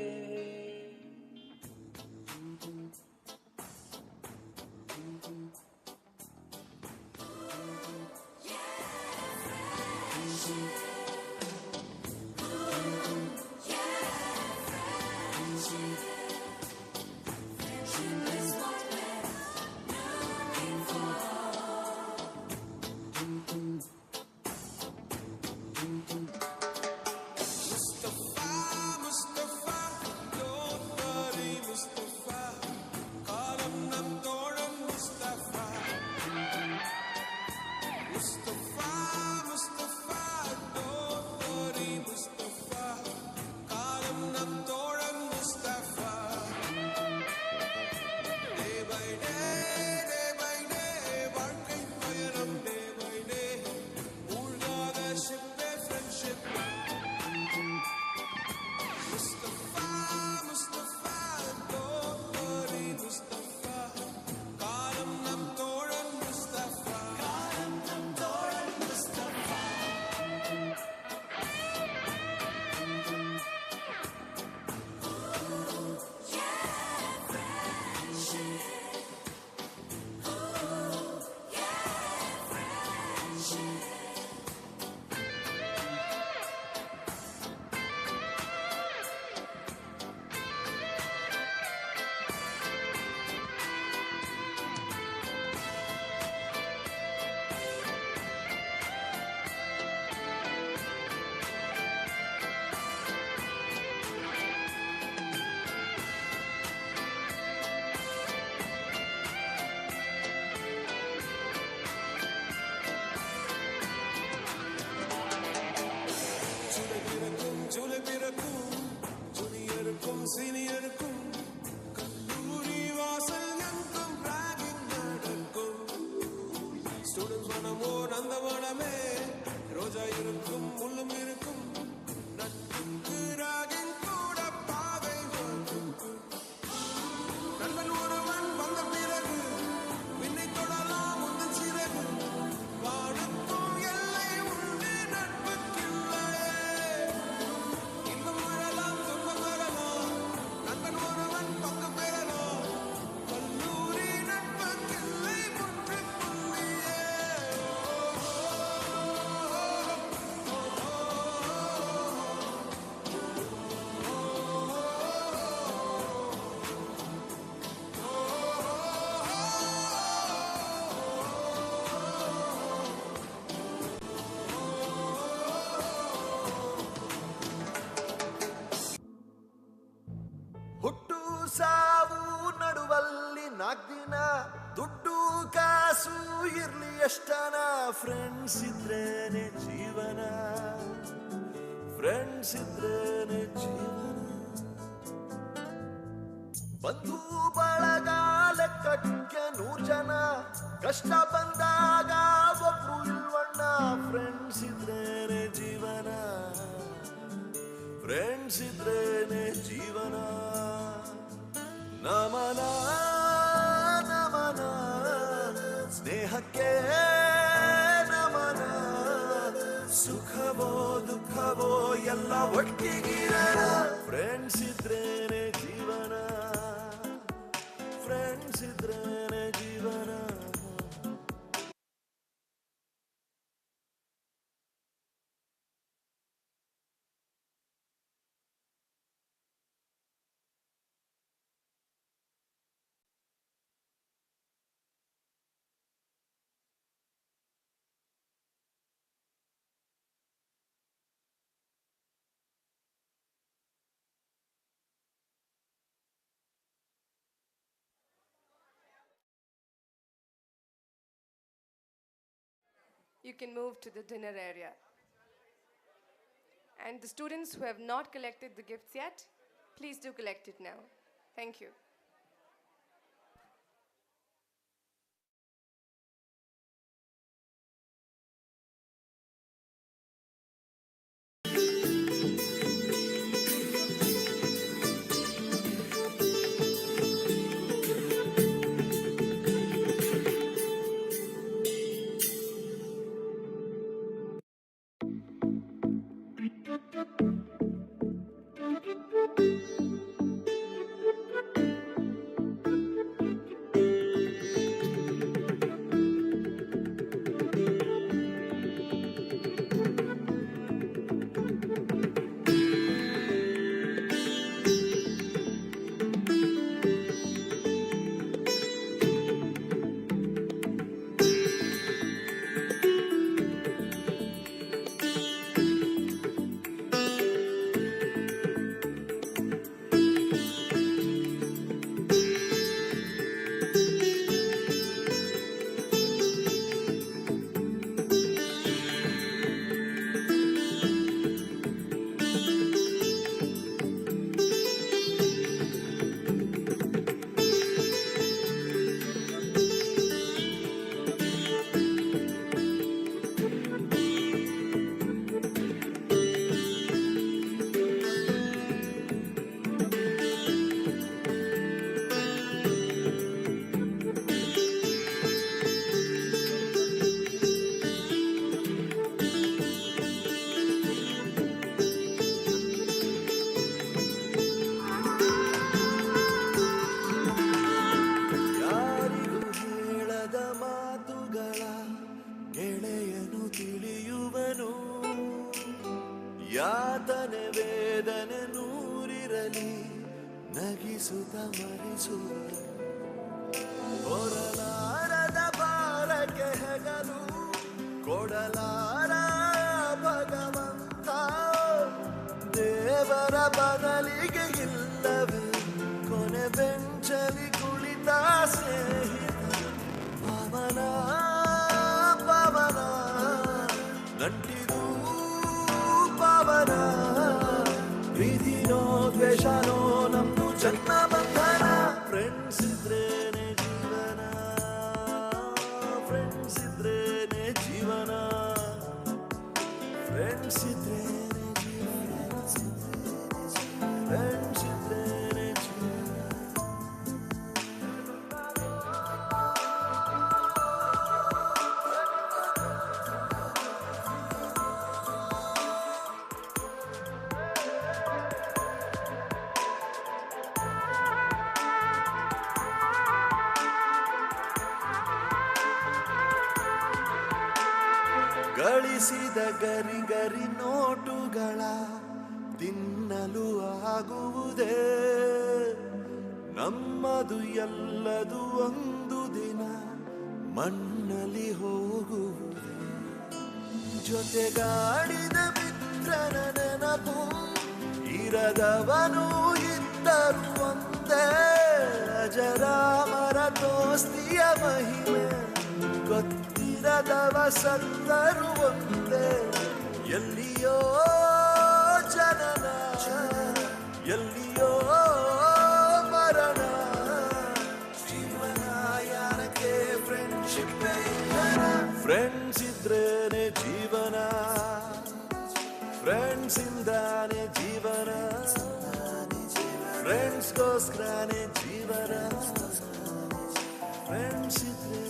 சீனியருக்கும் கல்லூரி வாசல் எங்கும் ராகிங் நடக்கும் ஸ்டூடெண்ட்ஸ் மனமோ நந்தவனமே ரோஜா இருக்கும் முள்ளும் இருக்கும் நட்புக்கு ராகிங் கூட பாதை நண்பன் ஒருவன் வந்த பிறகு விண்ணை தொடலாம் உந்தன் சிறகு வானத்தும் எல்லை உண்டு நட்புக்கில்லை இன்பம் வாழலாம் துன்பம் வரலாம் நண்பன் ஒருவன் பங்கு பெறலாம் கல்லூரி நட்புக்கில்லை முற்றுப்புள்ளியே ಹುಟ್ಟು ಸಾವು ನಡುವಲ್ಲಿ ನಾಲ್ಕಿನ ದುಡ್ಡು ಕಾಸು ಇರ್ಲಿ ಎಷ್ಟನ ಫ್ರೆಂಡ್ಸ್ ಇದ್ರೇನೆ ಜೀವನ ಫ್ರೆಂಡ್ಸ್ ಇದ್ರೇನೆ ಜೀವನ ಬಂಧು ಬಳಗ ಲೆಕ್ಕಕ್ಕೆ 100 ಜನ ಕಷ್ಟ ಬಂದಾಗ ಒಬ್ರು ಇಲ್ವಣ್ಣ ಫ್ರೆಂಡ್ಸ್ ಇದ್ರೇನೆ ಜೀವನ ಫ್ರೆಂಡ್ಸ್ ಇದ್ರೇನೆ ಜೀವನ ನಮನ ನಮನ ಸ್ನೇಹಕ್ಕೆ ನಮನ ಸುಖವೋ ದುಃಖವೋ ಎಲ್ಲ ಒಟ್ಟಿಗಿರೋಣ ಫ್ರೆಂಡ್ಸ್ ಇದ್ರೇನೆ ಜೀವನ ಫ್ರೆಂಡ್ಸ್ ಇದ್ರೇನೆ ಜೀವನ you can move to the dinner area. And the students who have not collected the gifts yet, please do collect it now. Thank you. ಯಾರಿಗೂ ಹೇಳದ ಮಾತುಗಳ ಗೆಳೆಯನು ತಿಳಿಯುವನು. ಯಾತನೆ ವೇದನೆ ನೂರಿರಲಿ ನಗಿಸುತ್ತ ಮರೆಸುವನು. ಹೊರಲಾರದ ಭಾರಕ್ಕೆ ಹೆಗಲು ಕೊಡಲಾರ ಭಗವಂತ. ದೇವರ ಬದಲಿಗೆ ಇಲ್ಲವೇ ಕೊನೆ ಬೆಂಚಲಿ ಕುಳಿತ ಸ್ನೇಹಿತ. ಪವನ ಪವನ ನಂಟಿದು ಪವನ. ಪ್ರೀತಿನೋ ದ್ವೇಷನೋ ನಮ್ದು ಜನ್ಮ ಬಂಧನ. ಫ್ರೆಂಡ್ಸ್ ಇದ್ರೇನೆ ಜೀವನ, ಫ್ರೆಂಡ್ಸ್ ಇದ್ರೇನೆ ಜೀವನ, ಫ್ರೆಂಡ್ಸ್ ಇದ್ರೇನೆ ಜೀವನ, ಫ್ರೆಂಡ್ಸ್ ಇದ್ರೇನೆ ಜೀವನ. ಗಳಿಸಿದ ಗರಿ ಗರಿ ನೋಟುಗಳ ತಿನ್ನಲು ಆಗುವುದೇ. ನಮ್ಮದು ಎಲ್ಲದು ಒಂದು ದಿನ ಮಣ್ಣಲ್ಲಿ ಹೋಗುವುದೇ. ಜೊತೆಗಾಡಿದ ಮಿತ್ರನ ನೆನಪು ಇರದವನು ಇದ್ದರು ಒಂದೇ. ಅಜರಾಮರ ದೋಸ್ತಿಯ ಮಹಿಮೆ ಗೊತ್ತಿರದವ ಸತ್ತರು ಒಂದೇ. ಎಲ್ಲಿಯೋ ಜನನ ಎಲ್ಲಿಯೋ ಮರಣ. ಜೀವನ ಯಾರಕ್ಕೆ ಫ್ರೆಂಡ್ಶಿಪ್. ಫ್ರೆಂಡ್ಸ್ ಇದ್ರೇನೆ ಜೀವನ, ಫ್ರೆಂಡ್ಸ್ ಇಂದಾನೆ ಜೀವನ, ಫ್ರೆಂಡ್ಸ್ಗೋಸ್ಕರನೇ ಜೀವನ. ಫ್ರೆಂಡ್ಸ್ ಇದ್ರೆ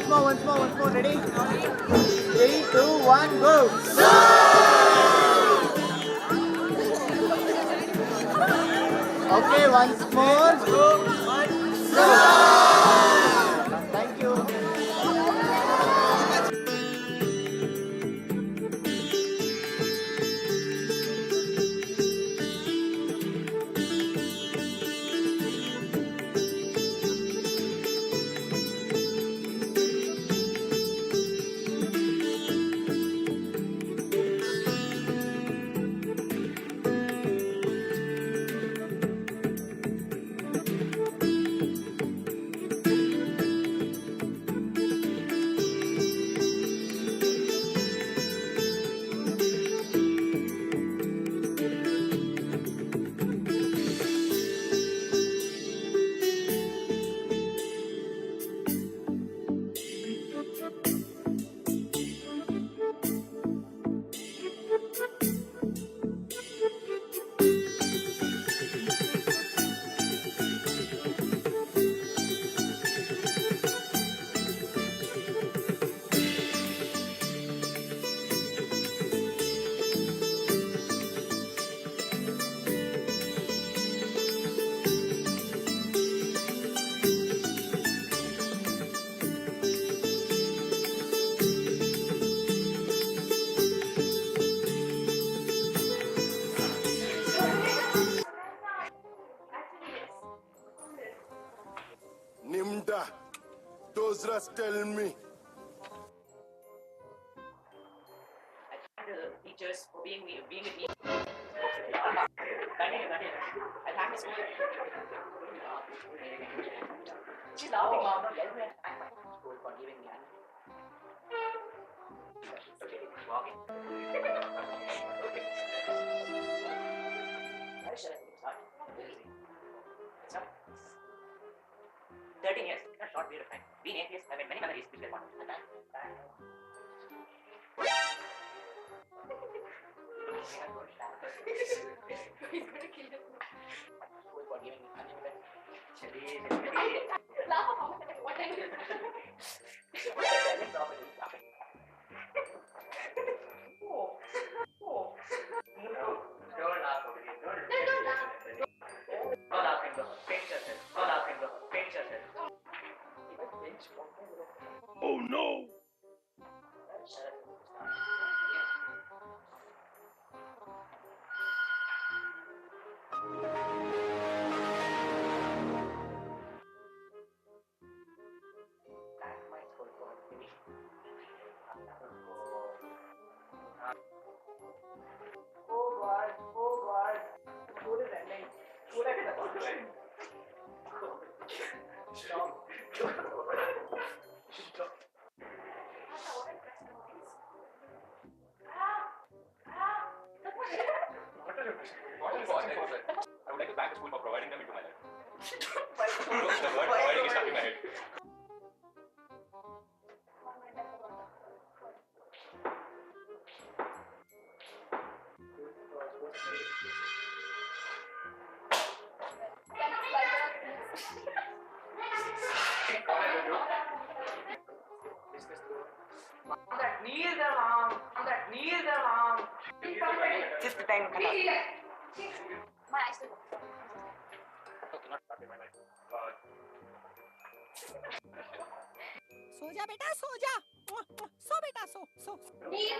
once more. Ready? 3, 2, 1, go. Okay, once more. Thank you. Nimda, those rats tell me. Teachers for being with me. I thank the school. She's laughing, Mom. School for giving me. Walking. Why should I start? 13 years, a short period of time. Being atheist, I've made many memories which were fun. He's gonna kill you. School for giving me unlimited. Shri. Laugh of what time is it? Oh. Don't laugh over here. Don't laugh. Don't laugh in the pinch yourself. Don't laugh in the pinch yourself. Oh no! Oh God. School is ending. School is ending. Stop. I would like to thank the school for providing them into my life. The word providing is stuck in my head. Kneel down, arm. Fifth time. My eyes still Okay, not stuck in my life. सो जा बेटा सो जा सो बेटा सो Kneel,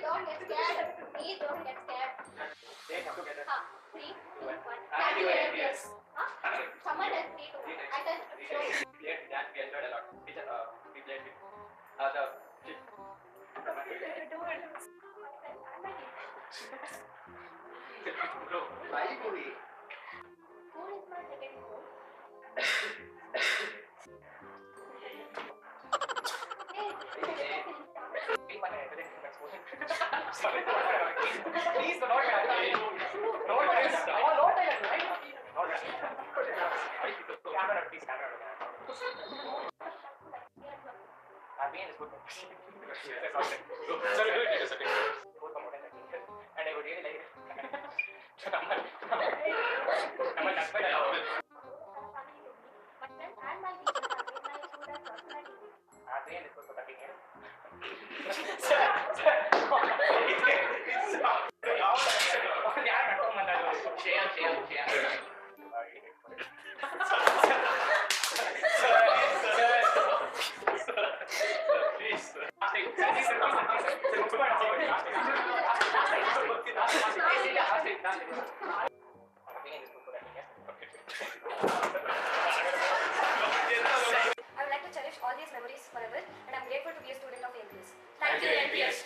don't get scared. Kneel, don't get scared. They come together. 3, 2, 1. Thank you, APS. Someone else need to. I can show you. We enjoyed a lot. Teacher, we played with Bro, why movie? School is my second home. Please do not get angry. Camera, please, camera. I've been in this book. Sorry, wait a second. And I would really like it. Again, it's good for 30 years. ಯಾರು ನಡ್ಕೊಂಬಂದವರು share I would like to cherish all these memories forever, and I'm grateful to be a student of ABS. Thank you, ABS.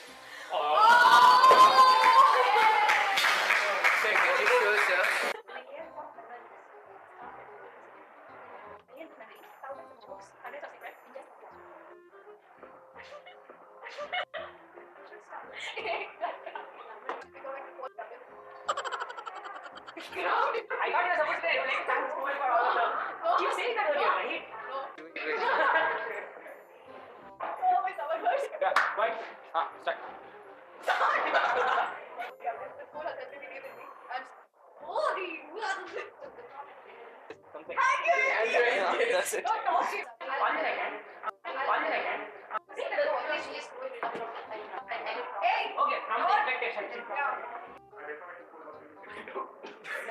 I thought you were supposed to say, like, thank school for all of them. You said that earlier, right? Oh, my stomach hurts. Yeah, right. Start. The school has everything given me. Holy Something. Thank you. That's it. Don't talk to me. One second. One second. See, there is always she is going to talk about Hey! Okay, from the expectation.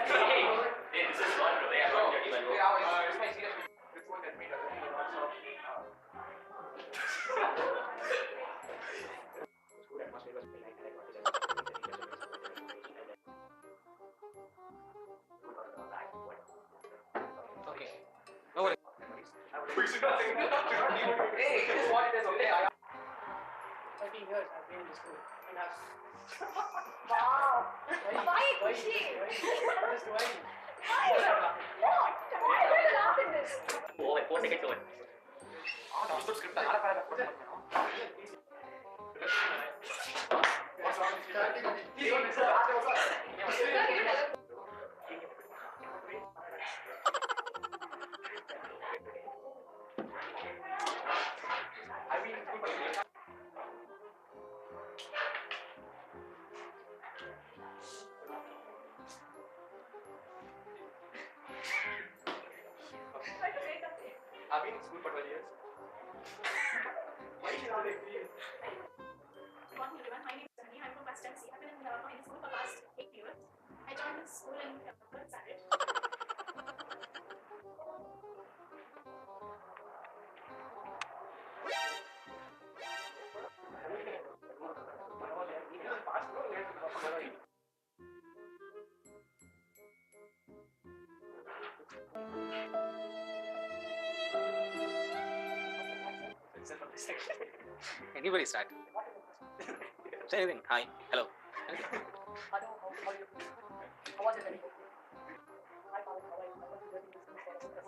Hey, this is fun, bro. Yeah, don't get even go. It's my serious. This one that made us okay. No worries. We should not say that. Hey, this is what it is, okay? 13 years I've been in this school and have. Wow. Why is she? Just why? Why? What? Why are you laughing this? Oh, wait, 4 seconds over. Good script. Not a paragraph. What's wrong with you? I mean, I've been in school for 12 years. Why should I agree? Good morning, everyone. My name is Manya. I'm from class 10C. I've been in the school for the past 8 years. I joined this school in 3rd standard. Anybody start? Say anything. Hi. Hello. How was it very good? I found it alright. I was learning this for the past years.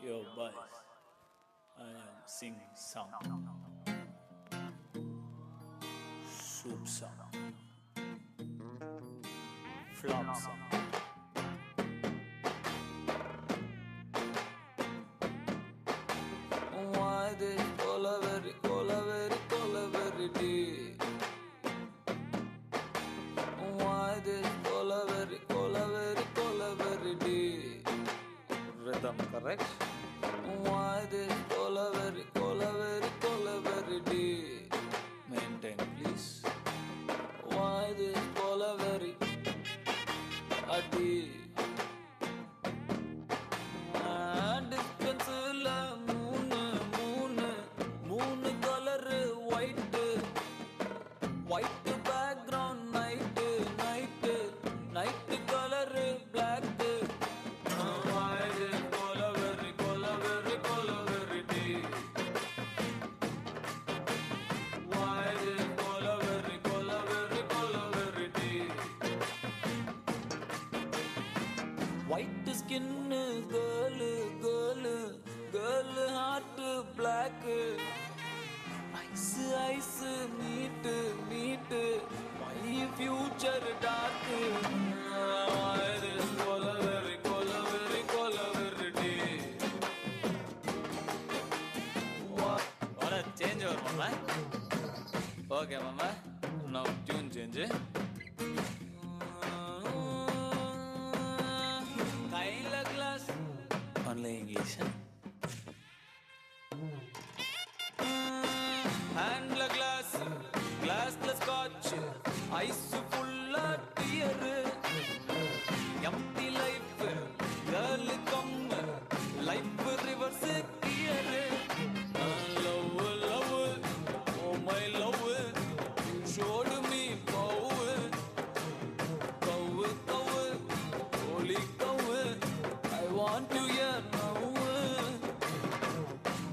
Yo, boys, I am sing song, soup song, flop song. Why this cola very deep? Why this cola very deep? Rhythm correct? Why this cola very deep? Maintain please. Why this cola very deep? Dispensula moon color white background night color black. Why this cola very deep? Why this cola very deep? White skin girl heart black. Ice meet my future dark. Why this cola very deep? What a change over mama. Okay mama, now tune change. Kaila glass only English. Hand glass plus scotch, ice full of tear. Empty life, girl come, life reverse gear. Love, oh my love, showed me power. Cow, holy cow, I want you here now.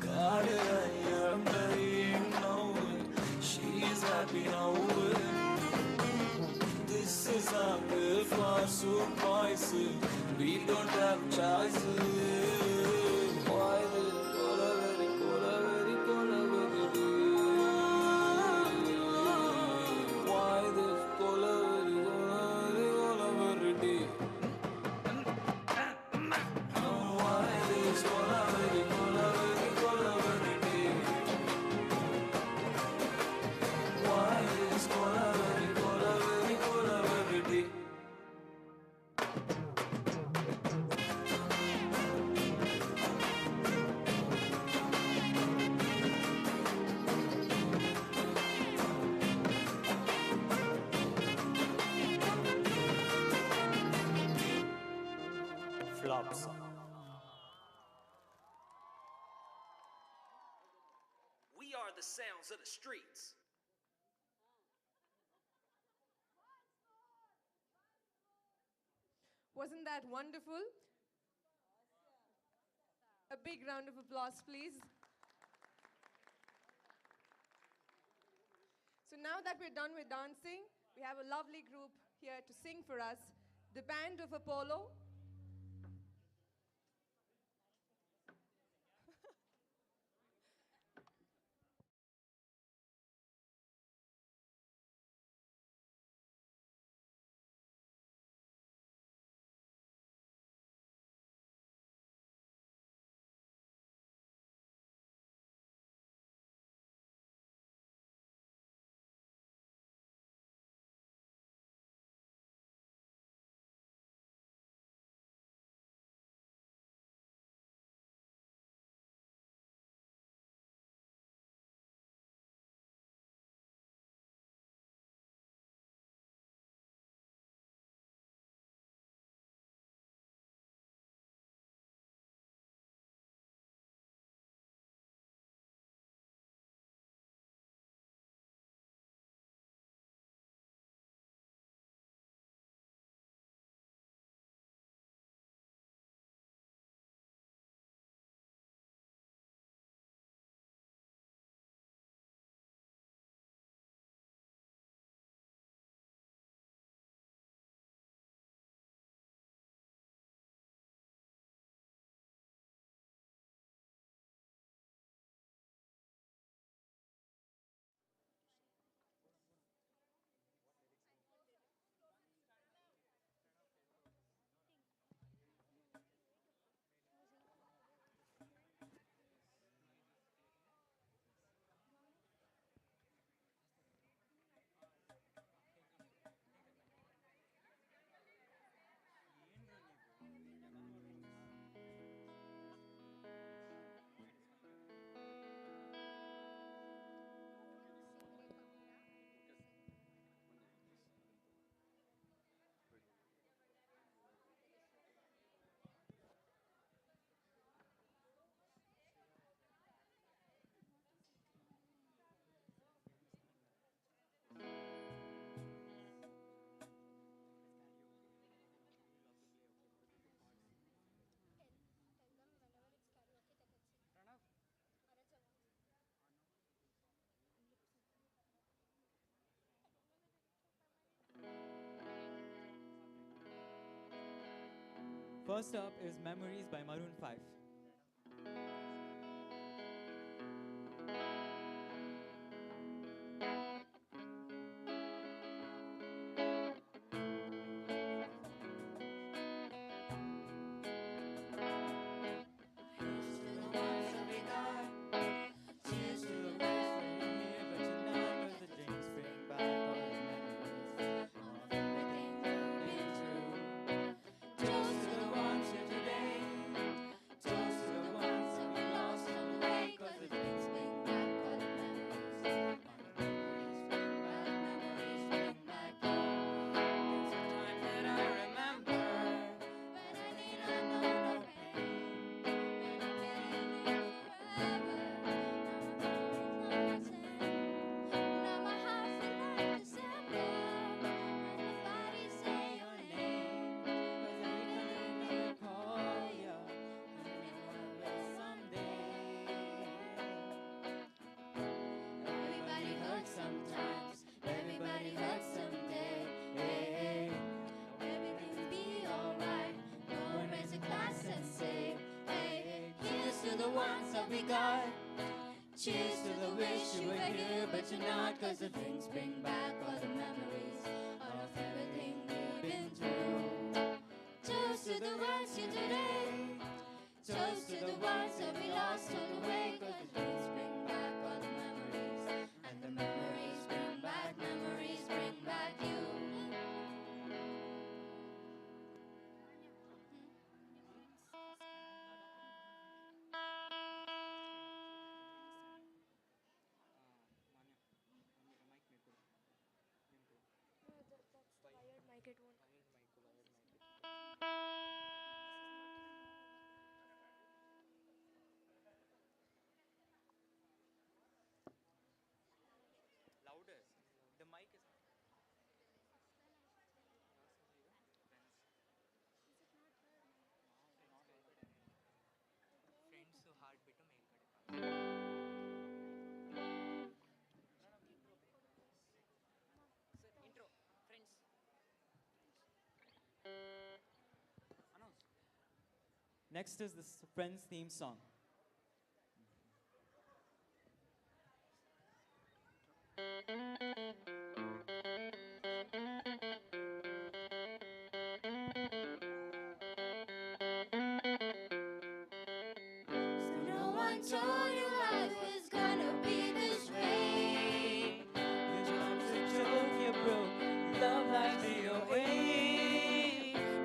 God, I am dying now. She's happy now. This is a good for surprise. We don't have choice. Why the cola very deep? Why this cola very deep? Why this cola very deep? Why this cola very deep? Flops. We are the sounds of the streets. Wasn't that wonderful? A big round of applause, please. So now that we're done with dancing, we have a lovely group here to sing for us, the Band of Apollo. First up is Memories by Maroon 5. Cheers to the wish you were here, but you're not, 'cause the drinks bring back all the memories of everything we've been through. Toast to the ones here today. Toast to the ones that we lost on the way, 'cause the drinks bring back all the memories, and the memories bring back you. Louder. The mic is. Friends so hard bitu mail kade. Sir, intro. Friends. Announce. Next is the Friends theme song. No one told you life was gonna be this way. Your time's a joke, you broke. Love like DOA.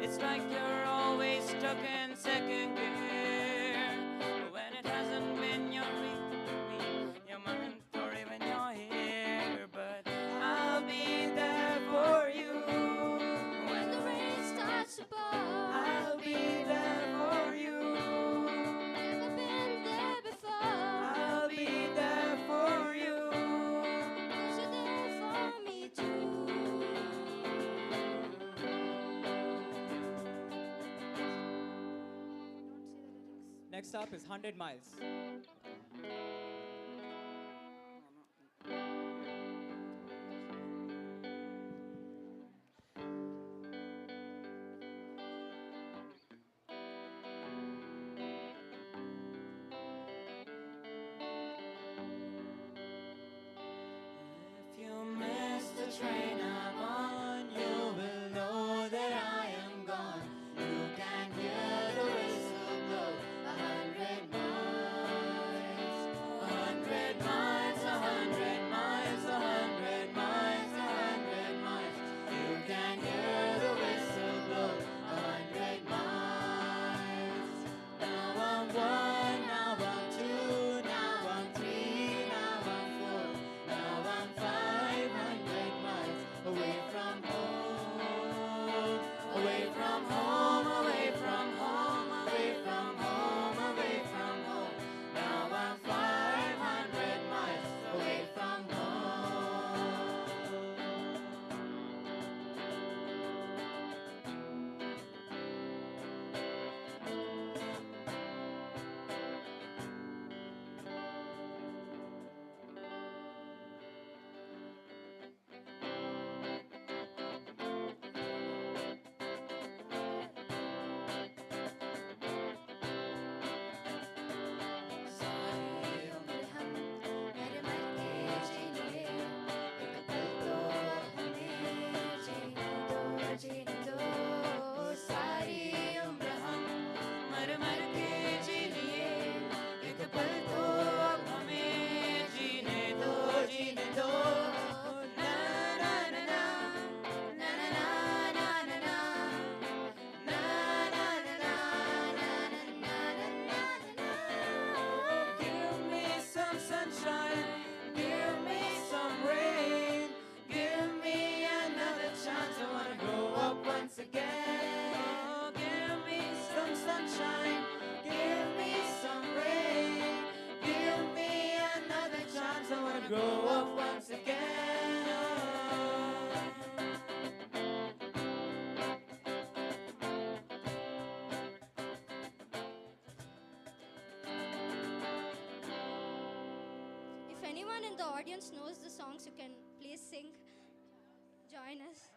It's like you're always stuck in second gear. When it hasn't been your week, your mind or even your here. But I'll be there for you. When the rain starts to pour, I'll be there for you. never been there before. I'll be there for you. 'Cause you're there for me too. Next up is 100 Miles. If you miss the train I'm on, you will know that I am gone. You can hear the whistle blow 100 miles. anyone in the audience knows the songs, you can please sing. Join us.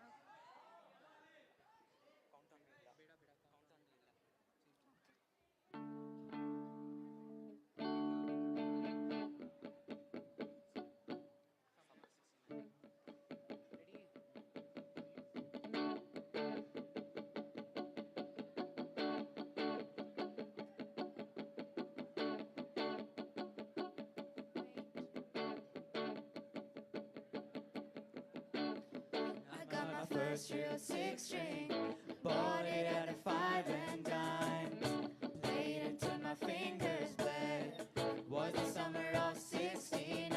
I got my first real six string, bought it at a 5 and dime. Played it till my fingers bled. Was the summer of '69.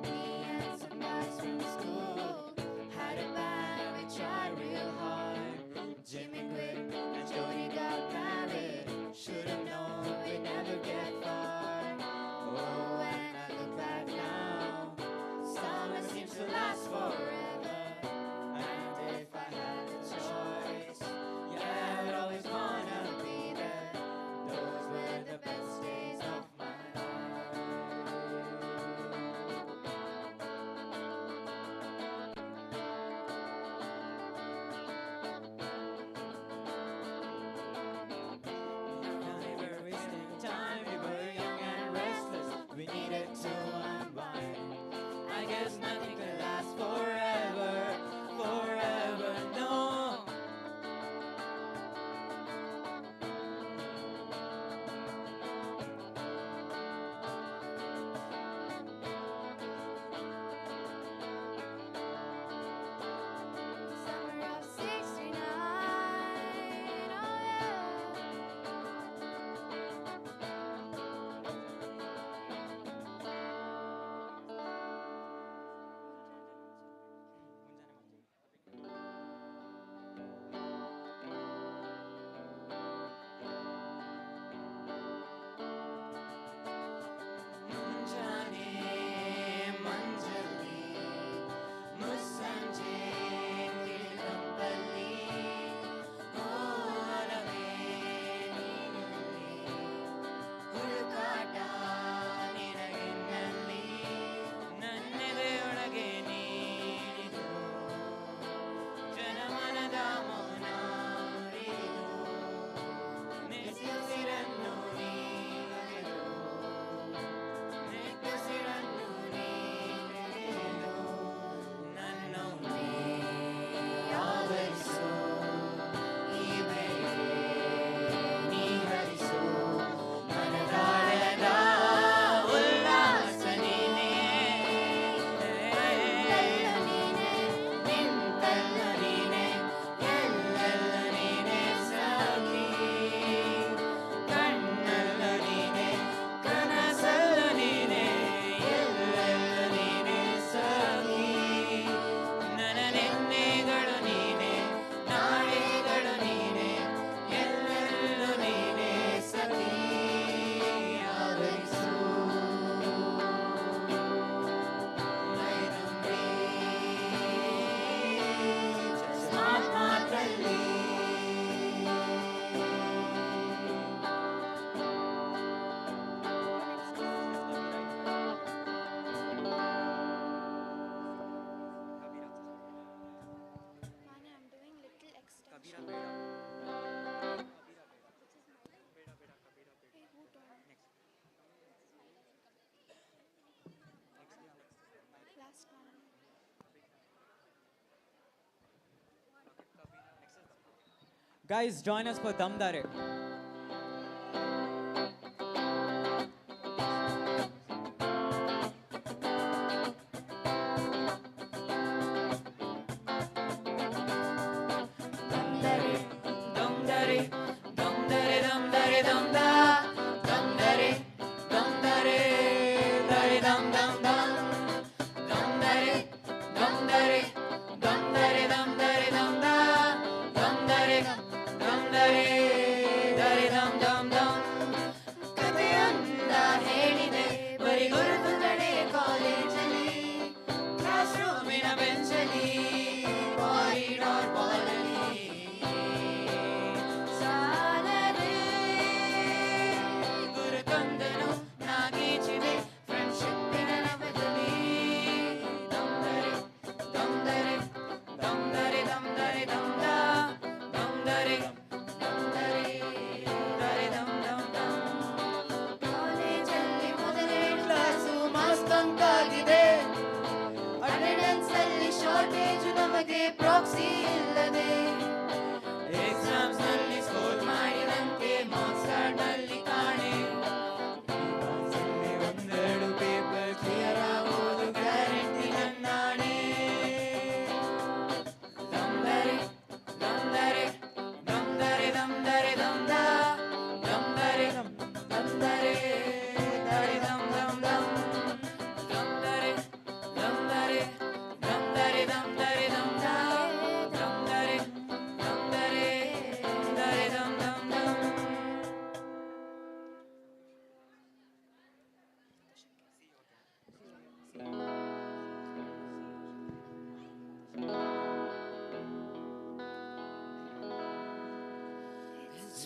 Me and some guys from school had a band, we tried real hard. Jimmy quit and Jody got married. Should've known we'd never get far. Oh, when I look back now, summer seems to last forever. And if I had the choice, yeah, I would always wanna be there. Those were the best days of my We were wasting time, we were young and restless. We needed to unwind. I guess nothing could last forever, forever, no. Summer of '69, oh yeah. ಮುಂಜಾನೆ ಮಂಜಲ್ಲಿ ಮುಸ್ಸಂಜೆ ತಿರುಗಂಬಲ್ಲಿ ಓಲವೇ ನೀನಲ್ಲಿ ಹುಡುಕಾಟ ನಿನಗಿನ್ನಲ್ಲಿ ನನ್ನೆದೆಯೊಳಗೆ ನೀಡಿದು ಜನಮನದ ಮೌನ ಮುರಿದು ನಿತ್ಯುಸಿರನ್ನು ನೀಡಿದು ನಿಟ್ಟುಸಿರನ್ನು ನೀಡಿದು ನನ್ನೊಮ್ಮೆ ಆವರಿಸು ಈ ಬೆಳೆ ನೀ ಹರಿಸು ಮನದಾಳದ ಉಲ್ಲಾಸ ನೀನೇ ಎಲ್ಲೆಲ್ಲ ನೀನೇ ನಿಂತೆಲ್ಲ ನೀನೇ ಎಲ್ಲೆಲ್ಲ ನೀನೇ ಸಾಗಿ ಕಣ್ಣಲ್ಲ ನೀನೇ ಕನಸಲ್ಲ ನೀನೇ ಎಲ್ಲೆಲ್ಲ ನೀನೇ ಸಾಗಿ ನನ್ನ ನಿನ್ನೆಗಳು ನೀನೇ ನಾಳೆಗಳು ನೀನೇ ಎಲ್ಲೆಲ್ಲೂ ನೀನೇ ಸಖಿ ಆವರಿಸು ಮೈದುಂಬಿ ಮಾತಲ್ಲಿ Manya, I'm doing little extension. Hey, who told me? Last one. Guys, join us for Damdare. Damdare, damdare, damdare, damdare, damda. Damdare, damdare, dare, dam, dam, dam. Damdare, damdare, damdare, damdare, damda. Damdare, damdare, dare, dam, dam, dam. ಕಥೆಯೊಂದ ಹೇಳಿದೆ ಬರೀ ಗುರುತುಗಳೇ ಕಾಲೇಜಲ್ಲಿ class ರೂಮಿನ ಬೆಂಚಲ್ಲಿ corridor ಬಾಲಲ್ಲಿ ಸಾಲದೆ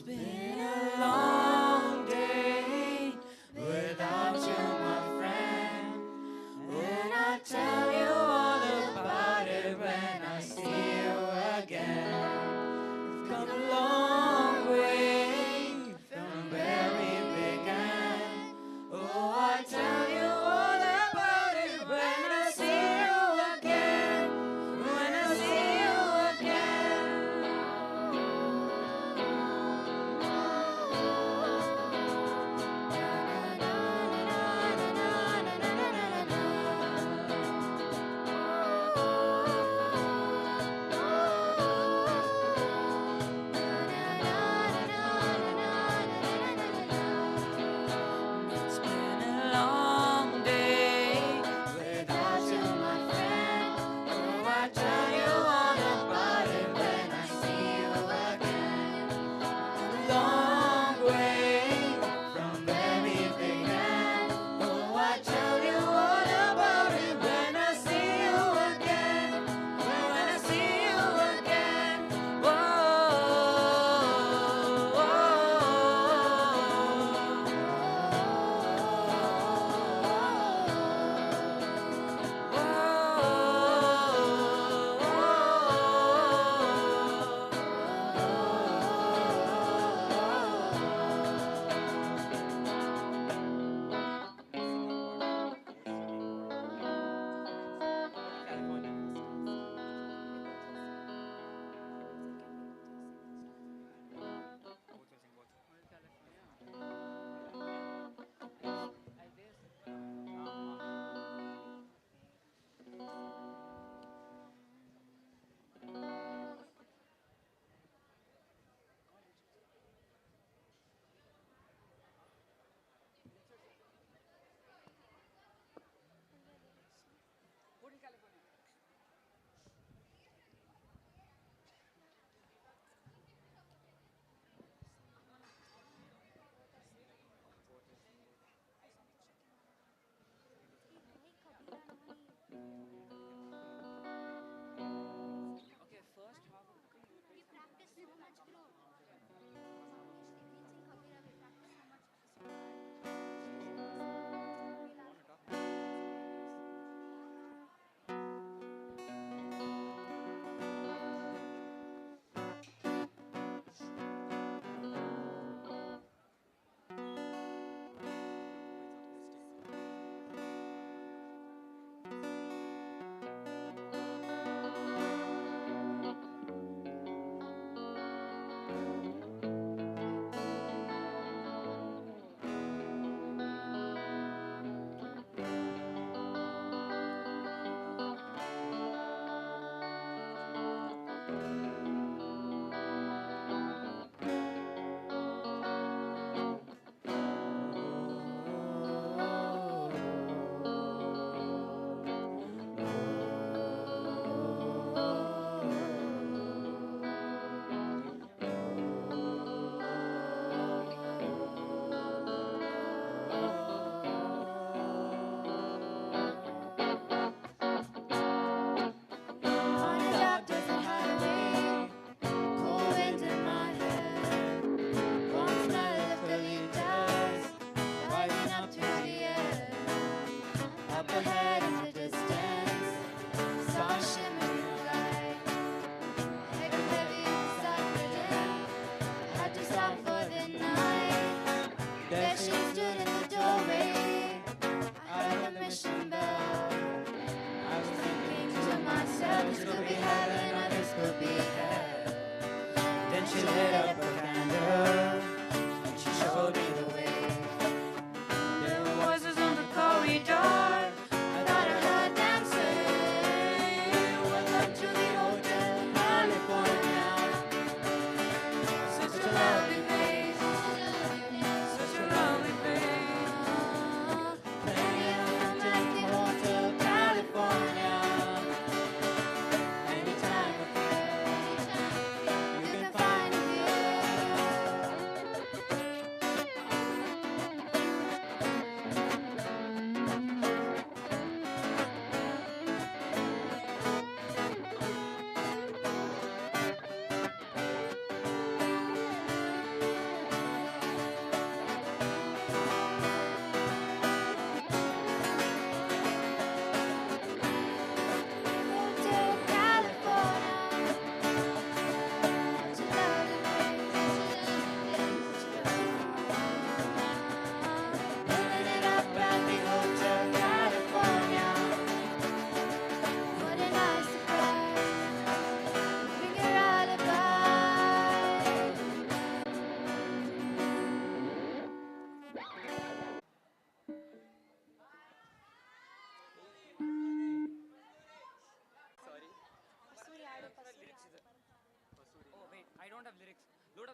been a long day without you, my friend. And I'll tell you all about it when I see you again. We've come a long way from where we began. Oh, I'll tell you all about it when I see you again. When I see you again.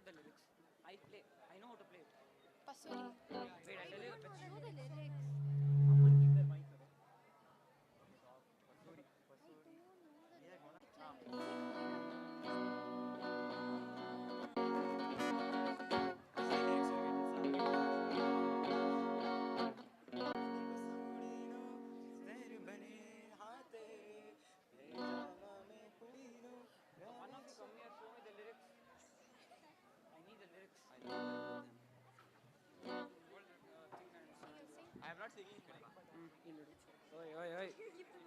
the lyrics. I know how to play it. Pasuri. Wait, I'll tell you. I know the lyrics. Someone keep their mic away. One of you come here, show me the lyrics. I need the lyrics. I know them. I am not singing today. Oi, oi, oi. You sing,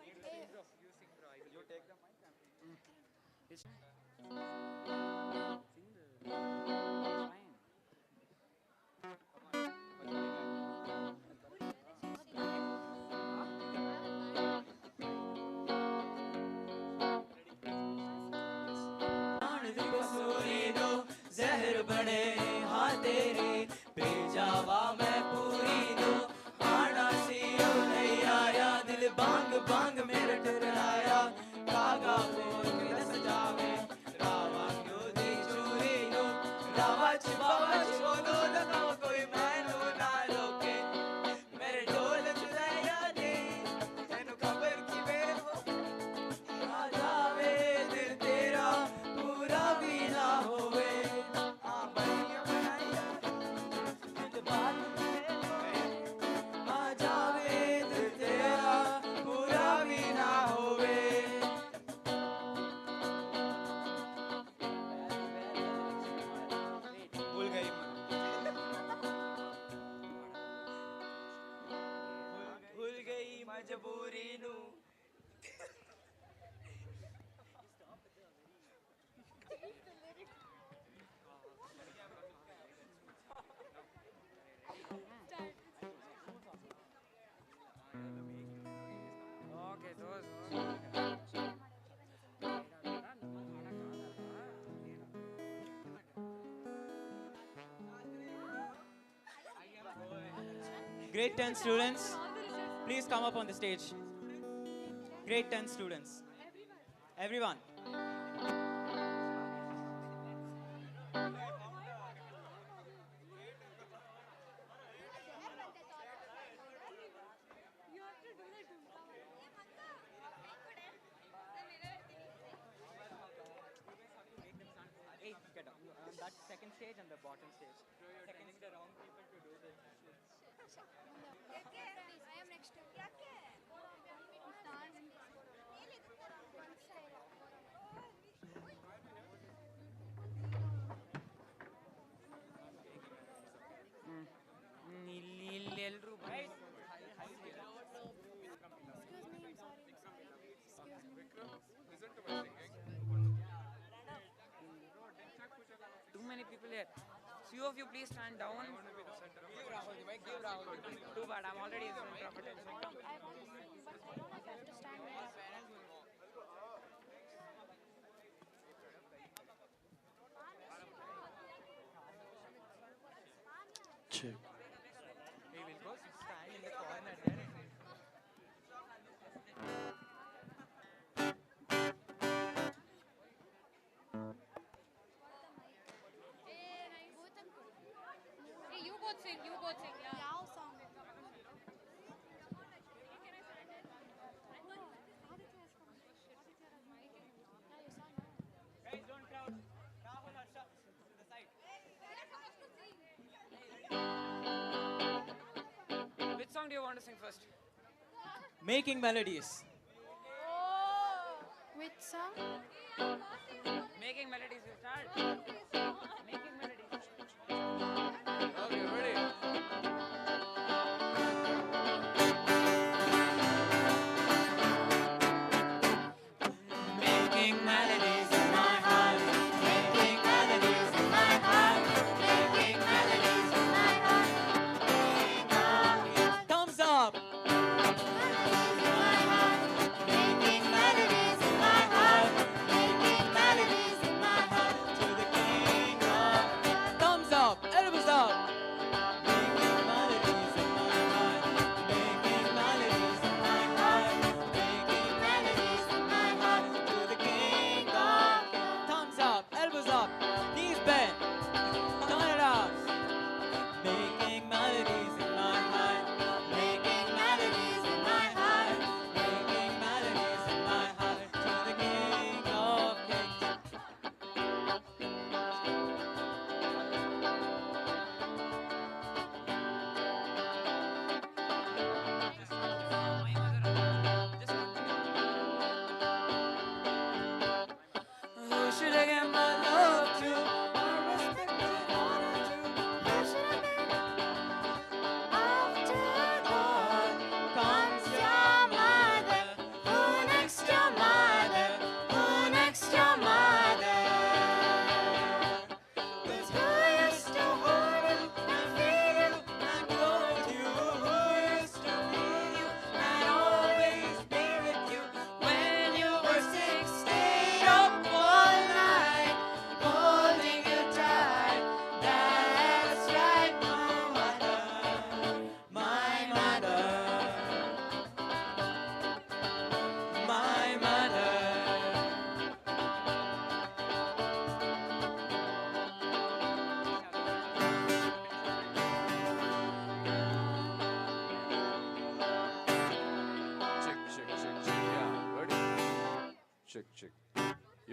bro. You sing, bro. You take the mic. It's sing the. It's fine. जहर बने हाँ तेरे पे जावा मैं पूरी दो आना CO नहीं आया दिल बांग बांग मेरे टकराया कागा बोल के दस जावे रावा क्यों दी चूरी नो रावा चिबावा बोलो लगाओ कोई मैनू ना रोके मेरे ढोल चुराया नहीं तेनू खबर की वे आ जावे दिल तेरा पूरा भी ना होवे मजबूरी नू Okay, those. Grade 10 students, please come up on the stage. Grade 10 students. Everyone. Hey, get up. That second stage and the bottom stage. Second the wrong people to do this. I am next to ಇಲ್ಲಿ ಎಲ್ರು ಬನ್ನಿ. Too many people here. Few of you please stand down. Too bad, I'm already in front of attention. Check. We will go stand in the corner there. Hey, you both sing, yeah. ಯಾವ song? Guys, don't crowd. Rahul, Harsha, to the side. Which song do you want to sing first? Making melodies. Which song? Making melodies, you start. Making melodies. Okay, ready? Making melodies in my heart. Making melodies in my heart. Making melodies in my heart. Thumbs up. Making melodies in my heart. Making melodies in my heart. To the King of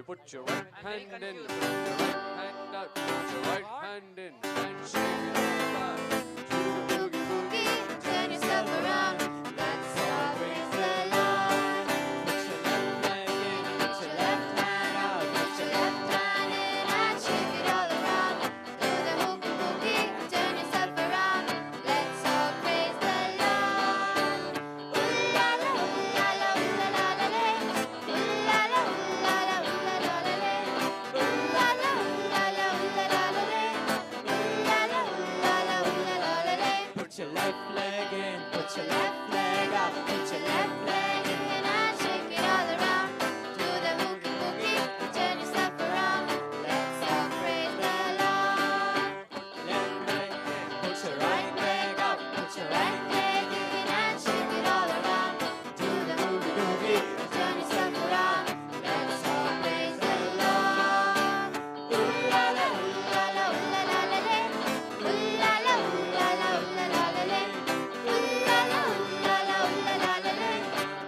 You put your right hand in, put your right hand out, put your right hand in, and shake it all back. Do the boogie boogie, Turn yourself around. Let's all praise the Lord. Put your left leg in, put your left hand out, Put your left hand in and shake it all around. Do the hoogie boogie. Turn yourself around. Let's all praise the Lord. Ooh la la, ooh la la, ooh la la la lay. Ooh la la, ooh la la, ooh la la la lay. Ooh la la, ooh la la, ooh la la la lay. Ooh la la, ooh la la, ooh la la la lay. put your left leg in, put your left leg out, Put your left leg in and shake it all around. Do the hoogie boogie. Turn yourself around. Let's all praise the Lord. left leg in, put your right leg out, Put your right leg in and shake it all around. Do the hoogie boogie. Turn yourself around. Let's all praise the Lord. Ooh la la, ooh la la, ooh la la la lay. Ooh la la, ooh la la, ooh la la la lay. Ooh la la, ooh la la, ooh la la la lay.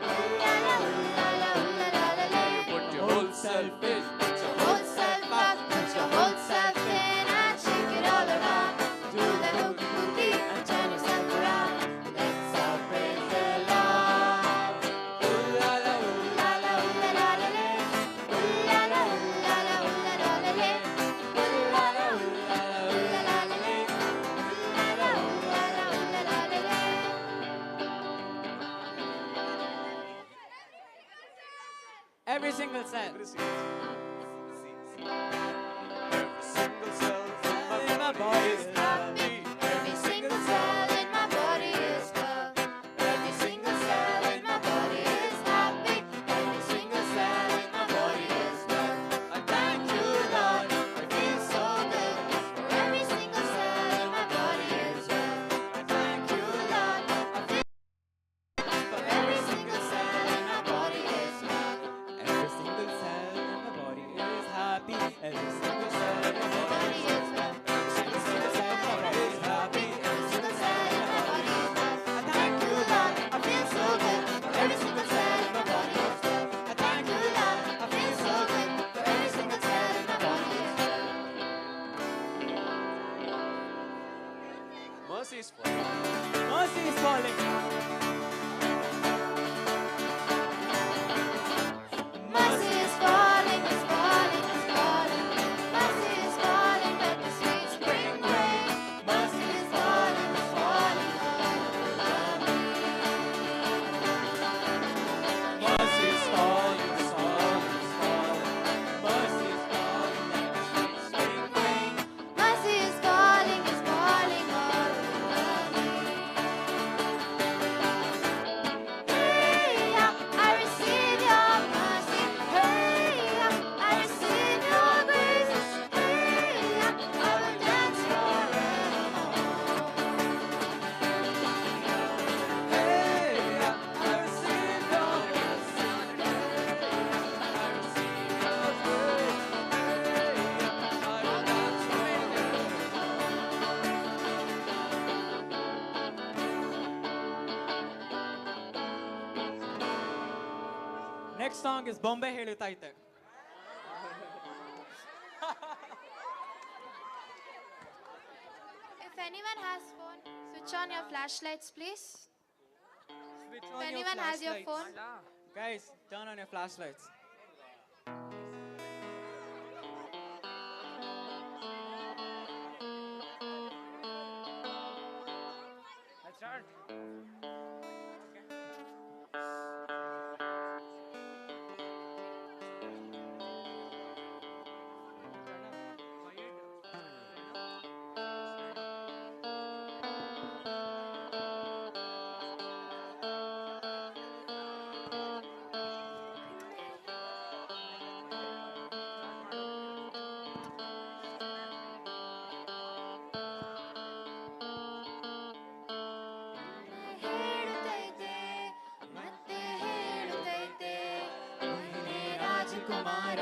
Ooh la la, ooh la la, ooh la la la lay. put your whole self in, Put your whole self out, put your whole self in and shake it all around. Do the hoogie boogie and turn yourself around. Let's all praise the Lord. ooh la la, Ooh la la, ooh la la la lay. Ooh la la, ooh la la, ooh la la la lay. Ooh la la, ooh la la, ooh la la la lay. Ooh la la, ooh la la, ooh la la la lay. every single cell. Every single cell in my body is happy. Every single cell in my body is well. Every single cell in my body is happy. Every single cell in my body is well. I thank you, Lord, I feel so good. Every single cell in my body is well. I thank you, Lord, I feel for every single cell in my body is well. every single cell in my body is happy. Every single cell in my body Body is well. every single cell in my body is happy. Every single cell in my body is well. I thank you, Lord, I feel so good. Every single cell in my body is well. I thank you, Lord. I feel so good. For every single cell in my body is well. Mercy is for you. Mercy is falling. Mercy is falling, is falling, is falling. Mercy is falling like the sweet spring rain. Mercy is falling, falling all over me. Mercy is falling, is falling, is falling. Mercy is falling like a sweet spring rain. Mercy is falling all over me. Hey, I receive your mercy. Hey, I receive your grace. Hey, I will dance forevermore. Hey, I receive your mercy. I receive your grace. Hey, I will dance forever. Next song is Bombay Helutaite. If anyone has phone, switch on your flashlights, please. Switch If on your anyone has your flashlights. phone, Guys, turn on your flashlights. Let's start. ಹೇಳುತ್ತೈತೆ ಮತ್ತೆ ಹೇಳುತ್ತೈತೆ ನೀನೇ ರಾಜಕುಮಾರ.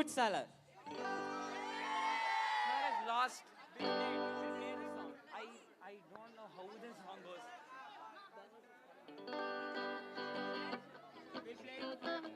fruit salad. Sir has lost. We played a song. I don't know how this song goes. We played a song.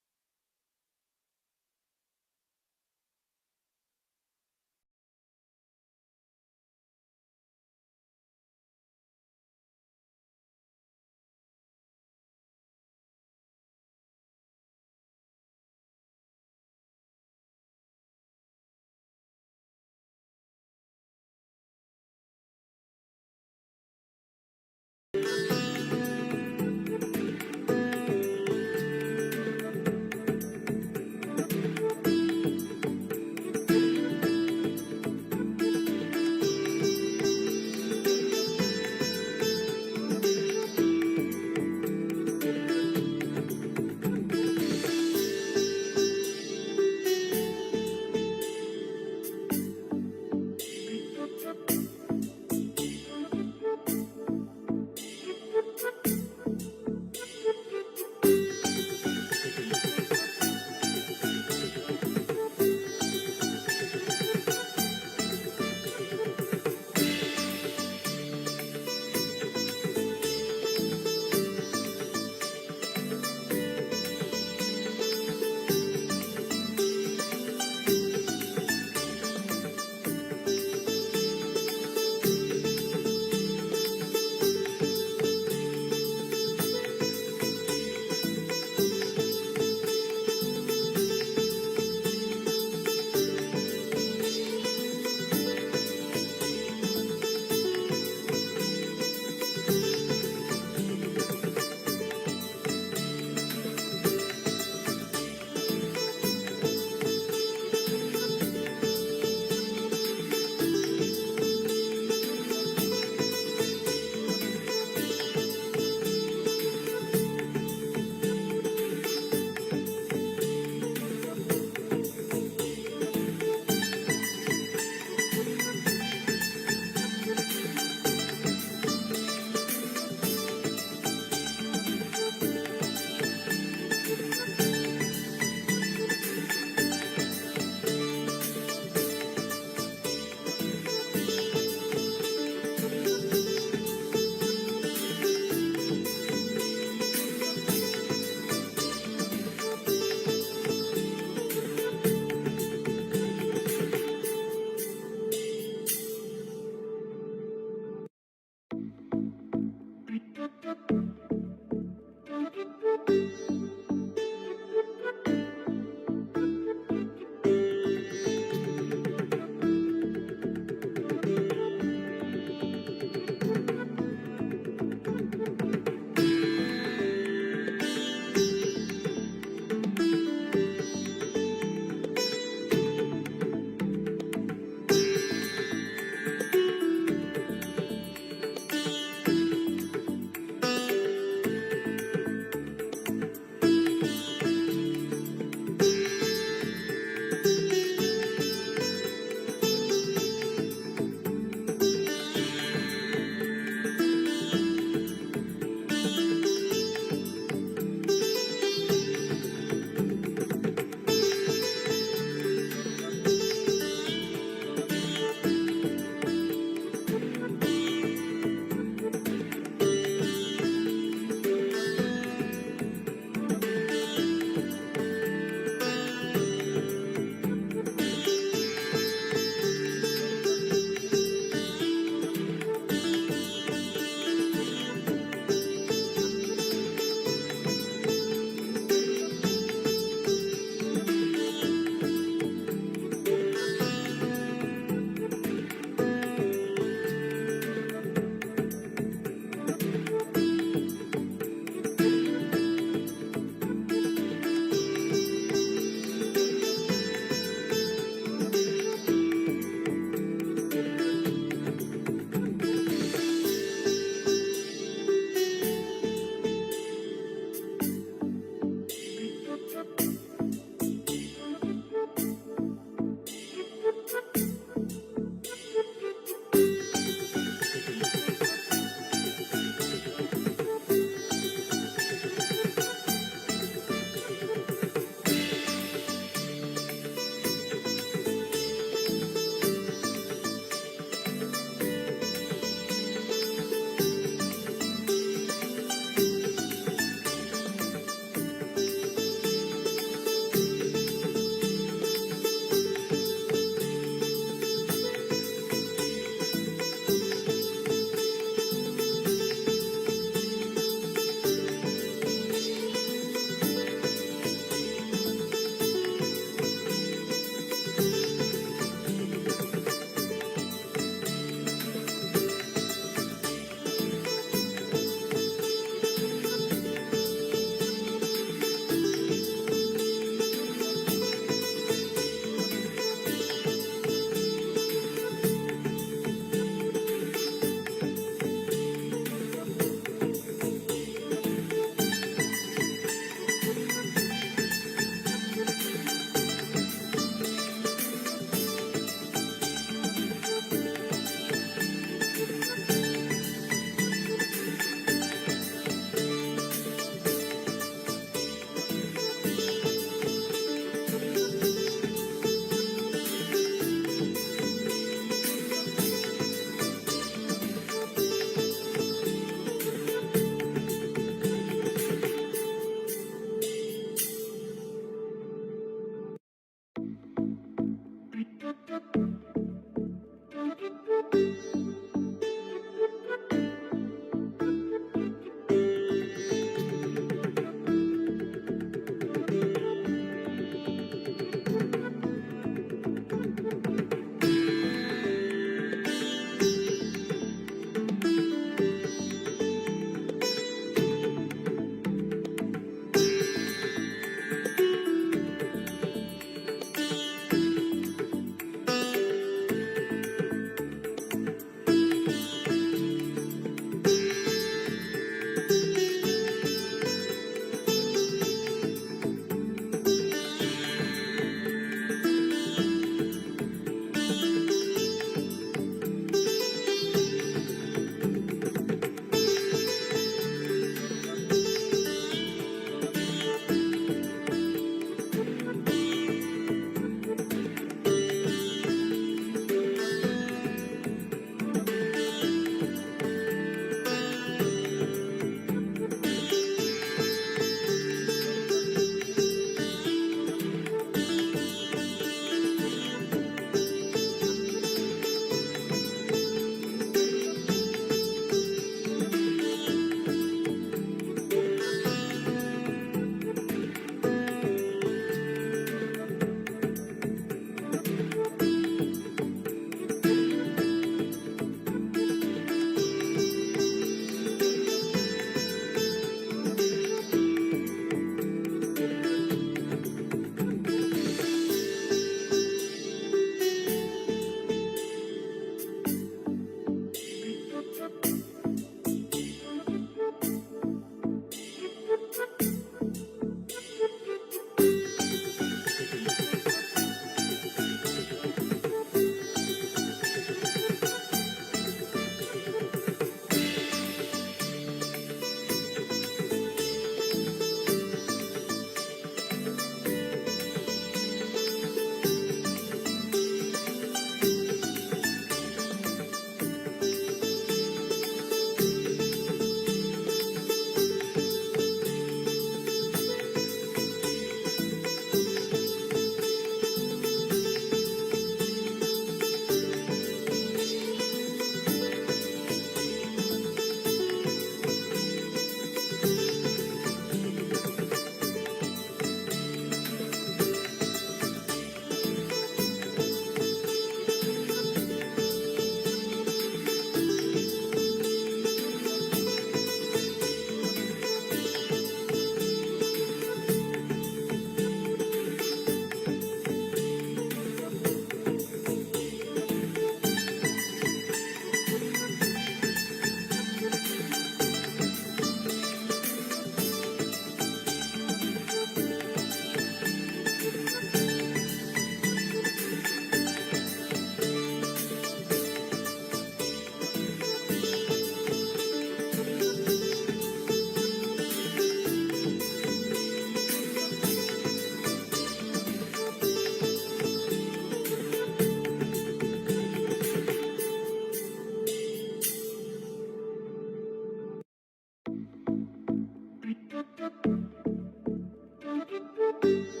Thank you.